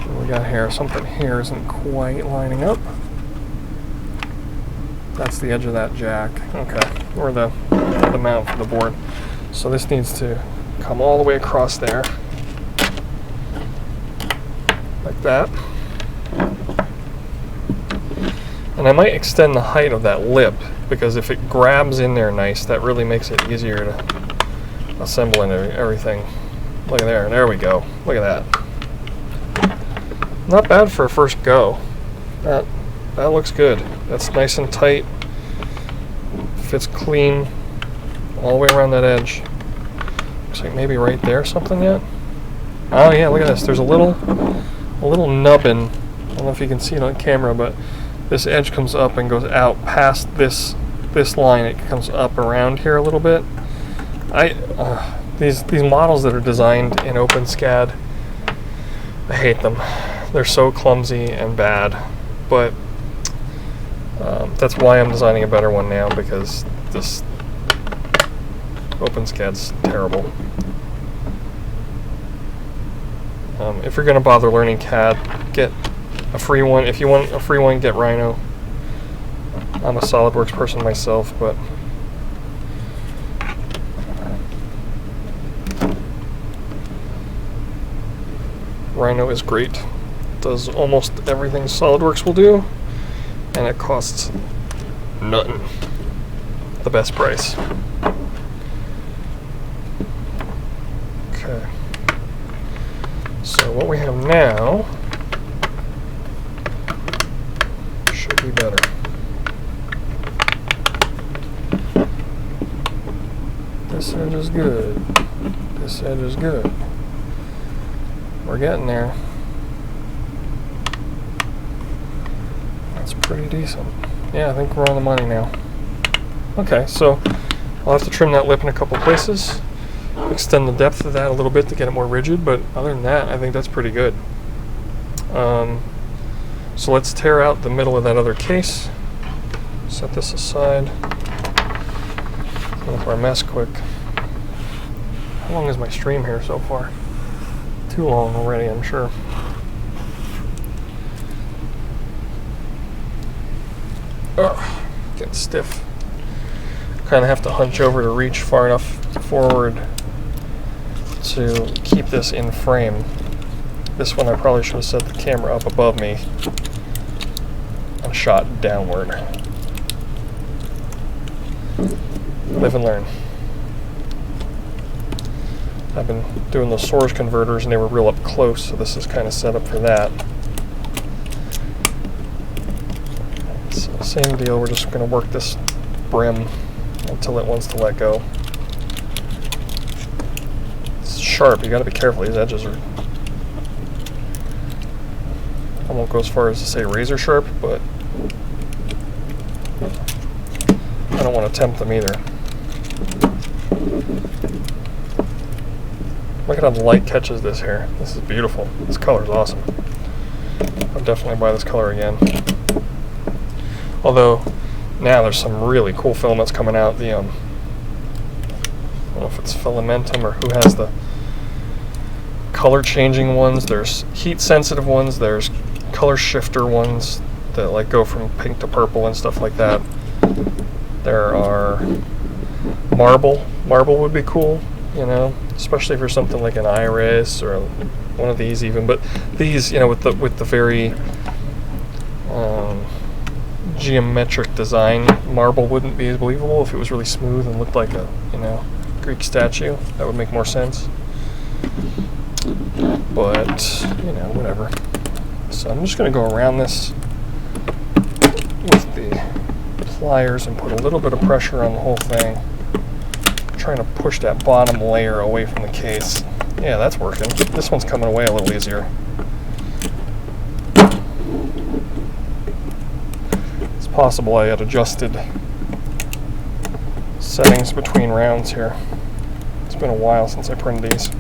What we got here, something here isn't quite lining up. That's the edge of that jack. Okay, or the mount for the board. So this needs to come all the way across there, like that. And I might extend the height of that lip, because if it grabs in there nice, that really makes it easier to assemble into everything. Look at there we go. Look at that. Not bad for a first go. That looks good. That's nice and tight. Fits clean all the way around that edge. Looks like maybe right there something yet. Oh yeah, look at this. There's a little nubbin. I don't know if you can see it on camera, but this edge comes up and goes out past this line. It comes up around here a little bit. These models that are designed in OpenSCAD, I hate them. They're so clumsy and bad, but that's why I'm designing a better one now, because this OpenSCAD's terrible. If you're going to bother learning CAD, get a free one. If you want a free one, get Rhino. I'm a SolidWorks person myself, but Rhino is great. It does almost everything SolidWorks will do, and it costs nothing. The best price. Okay. So what we have now should be better. This edge is good. This edge is good. We're getting there. That's pretty decent. Yeah, I think we're on the money now. Okay, so I'll have to trim that lip in a couple places, extend the depth of that a little bit to get it more rigid, but other than that, I think that's pretty good. So let's tear out the middle of that other case. Set this aside. Clean up our mess quick. How long is my stream here so far? Too long already, I'm sure. Ugh, getting stiff. Kind of have to hunch over to reach far enough forward to keep this in frame. This one I probably should have set the camera up above me and shot downward. Live and learn. I've been doing those source converters and they were real up close, so this is kind of set up for that. So same deal, we're just going to work this brim until it wants to let go. It's sharp, you got to be careful, these edges are... I won't go as far as to say razor sharp, but I don't want to tempt them either. Look at how the light catches this here. This is beautiful. This color is awesome. I'll definitely buy this color again. Although, now there's some really cool filaments coming out. The I don't know if it's Filamentum or who has the color changing ones. There's heat sensitive ones. There's color shifter ones that like go from pink to purple and stuff like that. There are marble. Marble would be cool. you know, especially for something like an iris or one of these even. But these, you know, with the very geometric design, marble wouldn't be as believable. If it was really smooth and looked like a, you know, Greek statue, that would make more sense. But, you know, whatever. So I'm just going to go around this with the pliers and put a little bit of pressure on the whole thing, trying to push that bottom layer away from the case. Yeah, that's working. This one's coming away a little easier. It's possible I had adjusted settings between rounds here. It's been a while since I printed these.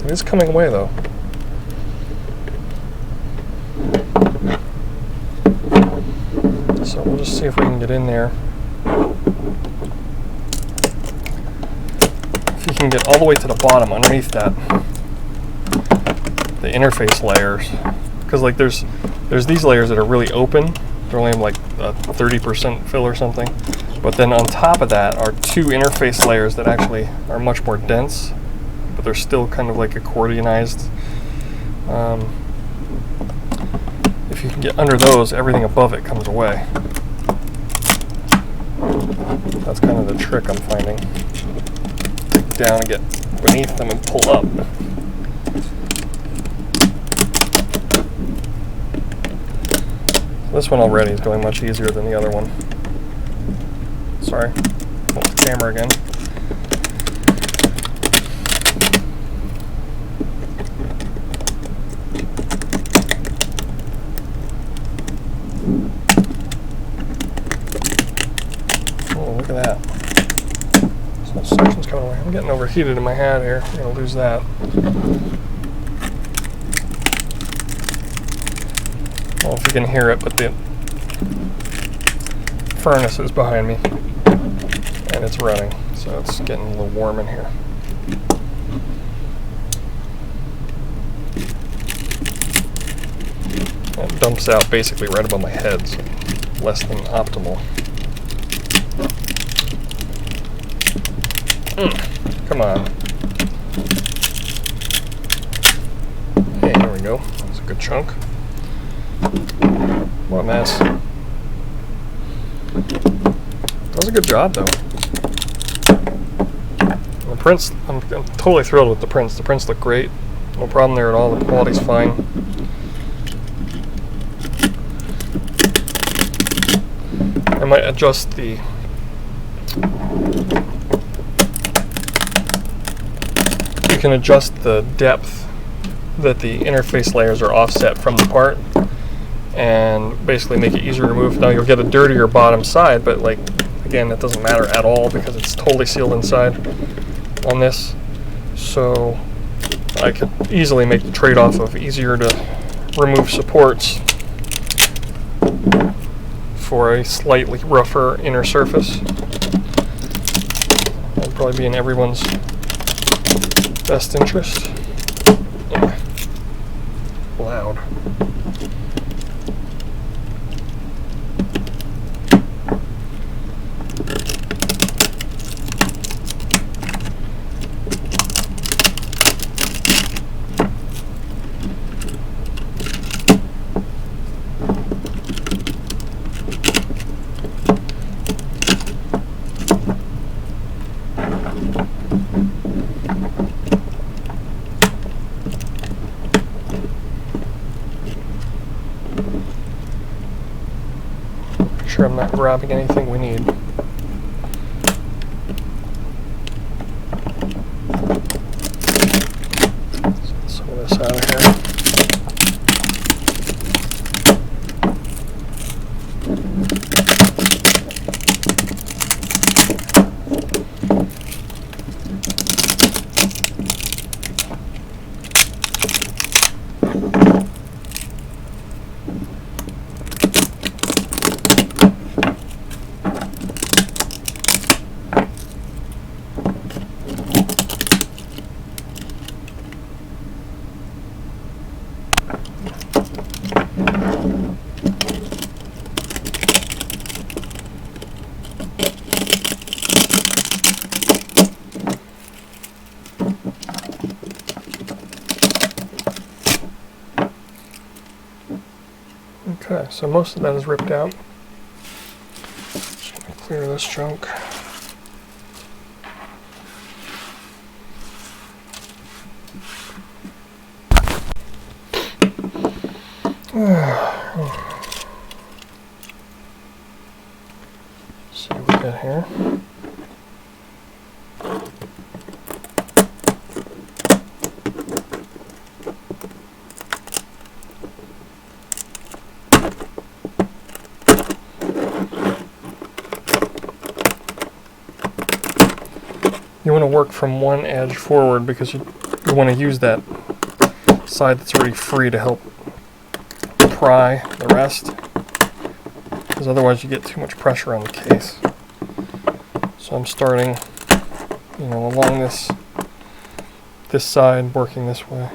It is coming away though. So we'll just see if we can get in there. If you can get all the way to the bottom underneath that, the interface layers, because like there's these layers that are really open. They're only like a 30% fill or something. But then on top of that are two interface layers that actually are much more dense, but they're still kind of like accordionized. If you can get under those, everything above it comes away. That's kind of the trick I'm finding. Dig down and get beneath them and pull up. This one already is going much easier than the other one. Sorry, hold the camera again. Oh, look at that. Some sections coming away. I'm getting overheated in my hat here. I'm going to lose that. I don't know if you can hear it, but the furnace is behind me. And it's running, so it's getting a little warm in here. It dumps out basically right above my head, so less than optimal. Come on. Hey, there we go. That's a good chunk. What a mess. Does a good job though. The prints, I'm totally thrilled with the prints. The prints look great. No problem there at all. The quality's fine. I might adjust the you can adjust the depth that the interface layers are offset from the part and basically make it easier to remove. Now you'll get a dirtier bottom side, but like again, that doesn't matter at all because it's totally sealed inside on this. So I could easily make the trade-off of easier to remove supports for a slightly rougher inner surface. That'd probably be in everyone's best interest. Yeah. Loud. Sure I'm not grabbing anything we need. Get some of this out of here. Okay, so most of that is ripped out. Just gonna clear this junk. See what we got here. You want to work from one edge forward because you want to use that side that's already free to help pry the rest, because otherwise you get too much pressure on the case. So I'm starting, along this side, working this way.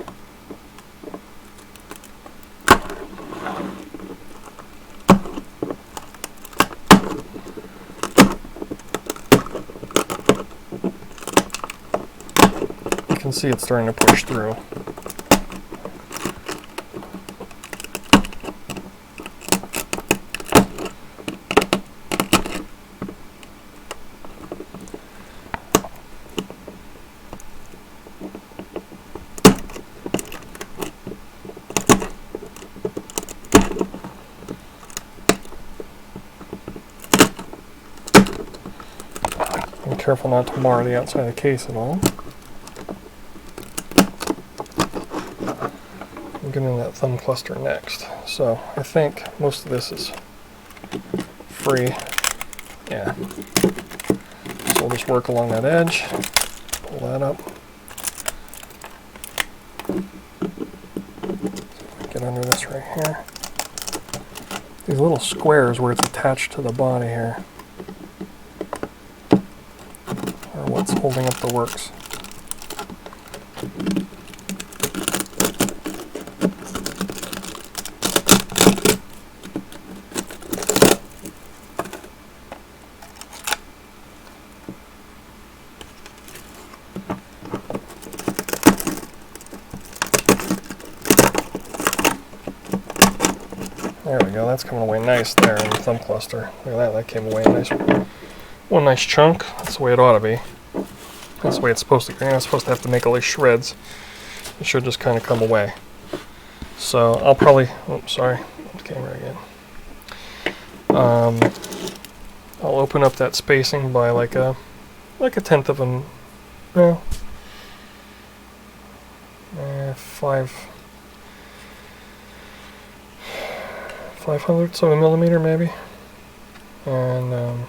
You can see it's starting to push through. Be careful not to mar the outside of the case at all. I'm getting that thumb cluster next. So I think most of this is free. Yeah. So we'll just work along that edge, pull that up. Get under this right here. These little squares where it's attached to the body here are what's holding up the works. There we go, that's coming away nice there in the thumb cluster. Look at that, that came away nice. One nice chunk, that's the way it ought to be. That's the way it's supposed to go. You're not supposed to have to make all these shreds. It should just kind of come away. So I'll probably, oops, sorry, camera again. I'll open up that spacing by like a tenth of an, well, 5/500ths of a millimeter maybe, and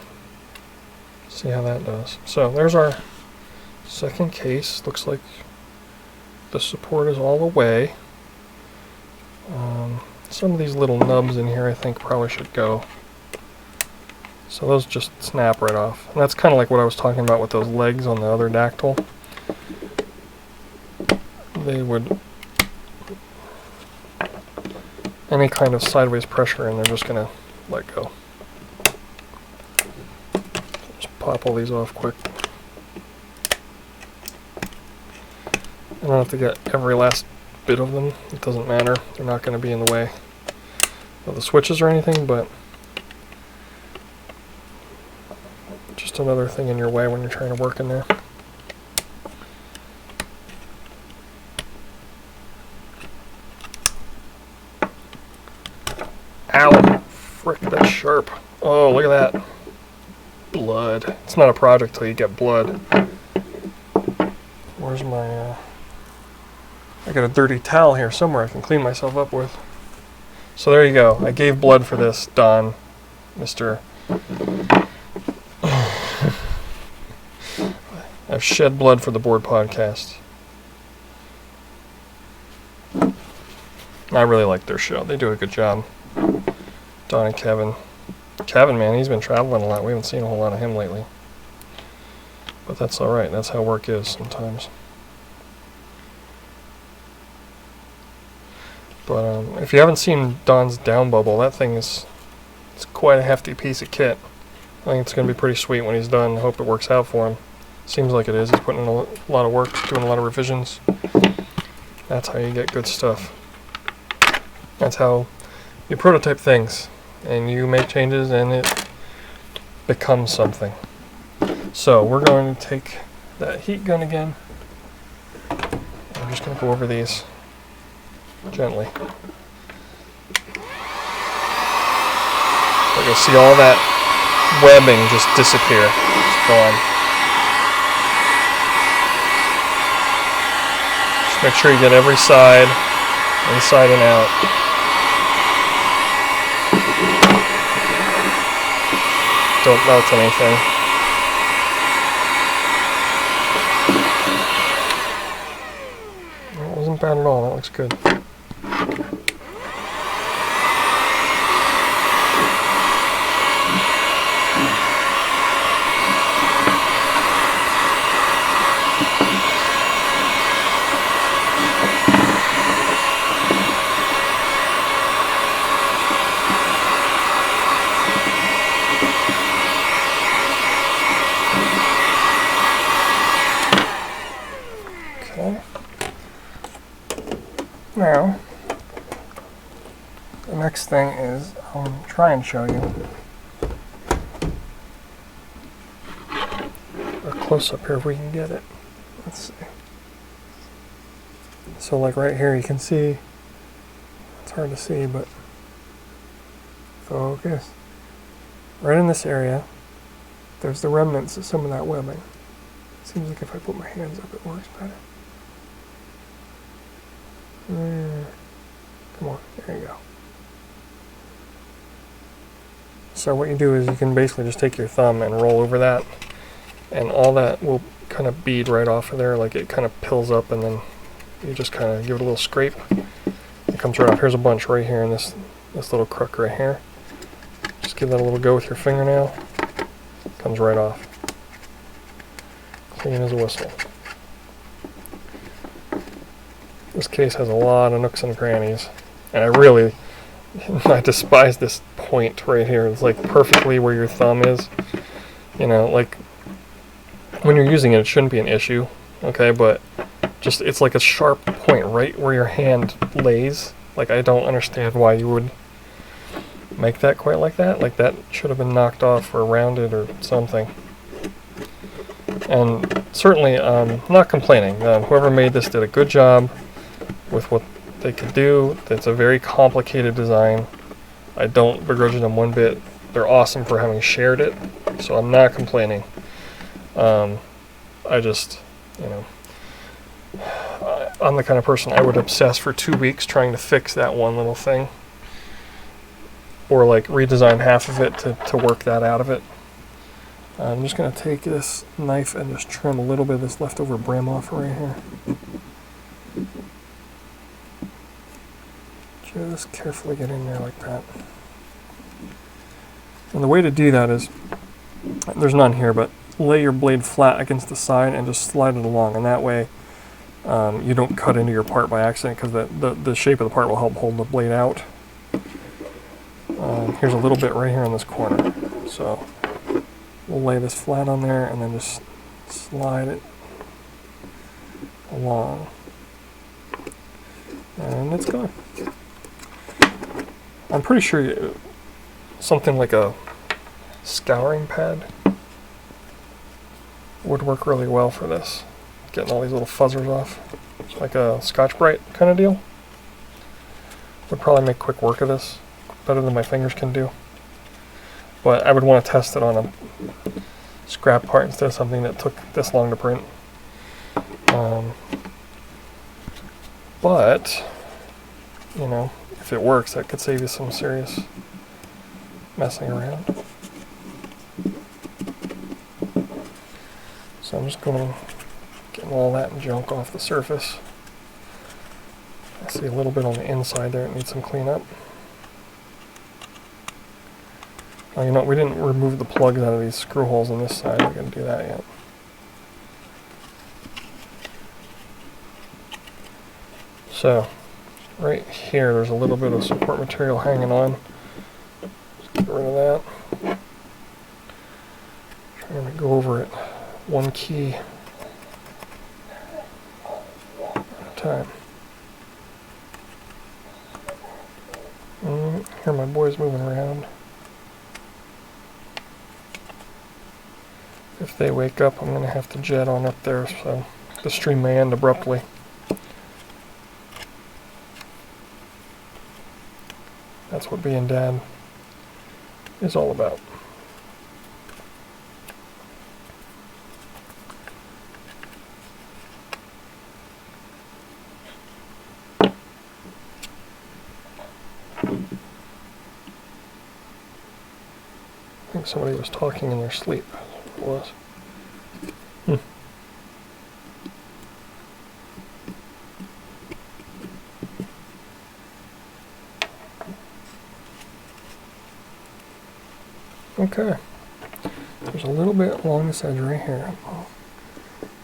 see how that does. So there's our second case. Looks like the support is all away. Some of these little nubs in here I think probably should go. So those just snap right off. And that's kind of like what I was talking about with those legs on the other Dactyl. They would, any kind of sideways pressure and they're just going to let go. Just pop all these off quick. I don't have to get every last bit of them. It doesn't matter. They're not going to be in the way of the switches or anything, but just another thing in your way when you're trying to work in there. Ow! Frick, that's sharp. Oh, look at that. Blood. It's not a project till you get blood. Where's my, I got a dirty towel here somewhere I can clean myself up with. So there you go. I gave blood for this, Don, Mr. I've shed blood for the Board Podcast. I really like their show. They do a good job. Don and Kevin. Kevin, man, he's been traveling a lot. We haven't seen a whole lot of him lately. But that's alright. That's how work is sometimes. But if you haven't seen Don's down bubble, that thing is, it's quite a hefty piece of kit. I think it's going to be pretty sweet when he's done. I hope it works out for him. Seems like it is. He's putting in a lot of work, doing a lot of revisions. That's how you get good stuff. That's how you prototype things and you make changes and it becomes something. So we're going to take that heat gun again. I'm just going to go over these gently. But you'll see all that webbing just disappear. It's gone. Just make sure you get every side, inside and out. Don't melt anything. That wasn't bad at all. That looks good. Now, the next thing is I'll try and show you a close-up here if we can get it. Let's see. So like right here you can see, it's hard to see, but focus. Right in this area, there's the remnants of some of that webbing. Seems like if I put my hands up it works better. Come on, there you go. So what you do is you can basically just take your thumb and roll over that, and all that will kind of bead right off of there, like it kind of pills up, and then you just kind of give it a little scrape. It comes right off. Here's a bunch right here in this little crook right here. Just give that a little go with your fingernail. Comes right off. Clean as a whistle. This case has a lot of nooks and crannies, and I despise this point right here. It's like perfectly where your thumb is. You know, like when you're using it, it shouldn't be an issue, okay? But just it's like a sharp point right where your hand lays. Like I don't understand why you would make that quite like that. Like that should have been knocked off or rounded or something. And certainly, not complaining. Whoever made this did a good job with what they could do. It's a very complicated design. I don't begrudge them one bit. They're awesome for having shared it, so I'm not complaining. I just, you know, I'm the kind of person I would obsess for 2 weeks trying to fix that one little thing, or like redesign half of it to work that out of it. I'm just going to take this knife and just trim a little bit of this leftover brim off right here. Just carefully get in there like that. And the way to do that is, there's none here, but lay your blade flat against the side and just slide it along, and that way you don't cut into your part by accident, because the shape of the part will help hold the blade out. Here's a little bit right here in this corner, so we'll lay this flat on there and then just slide it along, and it's gone. I'm pretty sure something like a scouring pad would work really well for this. Getting all these little fuzzers off. Like a Scotch-Brite kind of deal. Would probably make quick work of this. Better than my fingers can do. But I would want to test it on a scrap part instead of something that took this long to print. But, you know, if it works, that could save you some serious messing around. So I'm just going to get all that junk off the surface. I see a little bit on the inside there. It needs some cleanup. Oh, you know, we didn't remove the plugs out of these screw holes on this side. We're going to do that yet. So, right here, there's a little bit of support material hanging on. Just get rid of that. Trying to go over it one key at a time. Hear my boys moving around. If they wake up, I'm going to have to jet on up there, so the stream may end abruptly. That's what being dad is all about. I think somebody was talking in their sleep. It was. Okay. There's a little bit along this edge right here.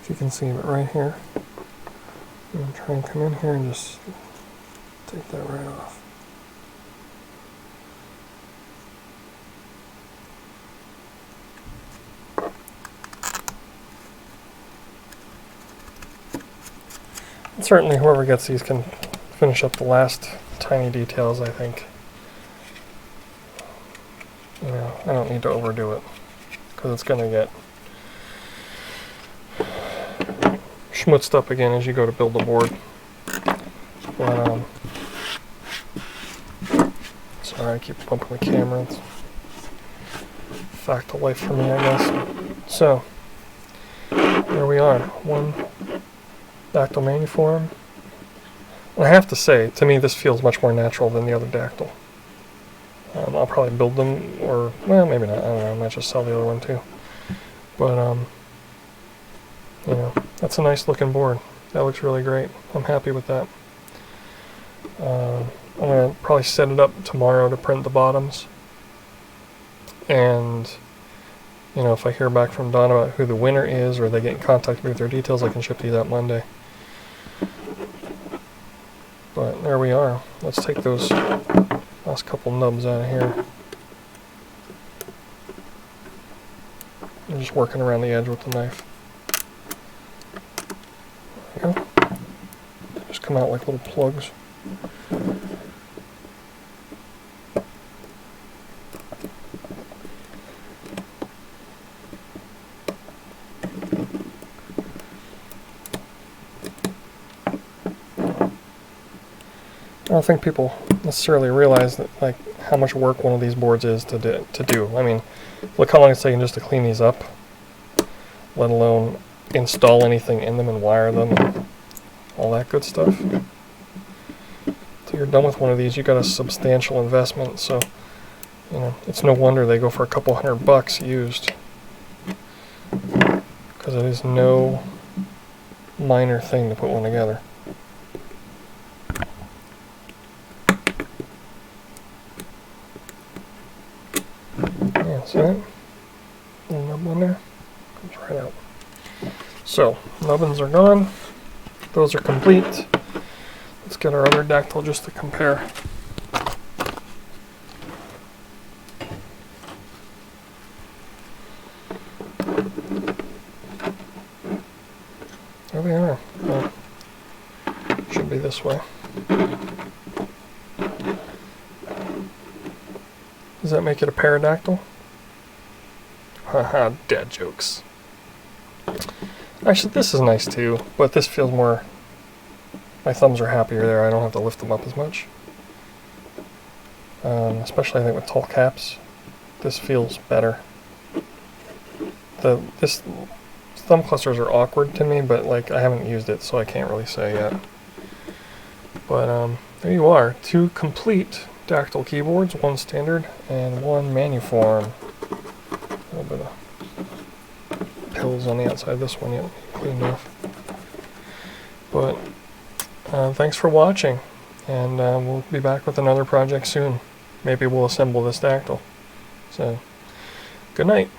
If you can see it right here. I'm going to try and come in here and just take that right off. And certainly whoever gets these can finish up the last tiny details, I think. You know, I don't need to overdo it, because it's going to get schmutzed up again as you go to build the board. But, sorry, I keep bumping the camera. It's fact of life for me, I guess. So, there we are. One Dactyl Manuform. And I have to say, to me, this feels much more natural than the other Dactyl. I'll probably build them, or, well, maybe not. I don't know. I might just sell the other one too. But, you know, that's a nice looking board. That looks really great. I'm happy with that. I'm going to probably set it up tomorrow to print the bottoms. And, you know, if I hear back from Don about who the winner is, or they get in contact with me with their details, I can ship these out Monday. But there we are. Let's take those last couple nubs out of here. I'm just working around the edge with the knife. There we go. Just come out like little plugs. I don't think people necessarily realize that, like, how much work one of these boards is to do. I mean, look how long it's taken just to clean these up, let alone install anything in them and wire them and all that good stuff. Till you're done with one of these, you got a substantial investment, so, you know, it's no wonder they go for a couple $100 used, because it is no minor thing to put one together. See that? Little nub on there. Comes right out. So, nubbins are gone. Those are complete. Let's get our other Dactyl just to compare. There they are. Well, should be this way. Does that make it a pterodactyl? Haha, dad jokes. Actually, this is nice too, but this feels more... My thumbs are happier there. I don't have to lift them up as much. Especially, I think, with tall caps. This feels better. This thumb clusters are awkward to me, but, like, I haven't used it, so I can't really say yet. But, there you are. 2 complete Dactyl keyboards, 1 standard and 1 Manuform. A little bit of pills on the outside of this one yet cleaned off. But thanks for watching, and we'll be back with another project soon. Maybe we'll assemble this Dactyl. So, good night.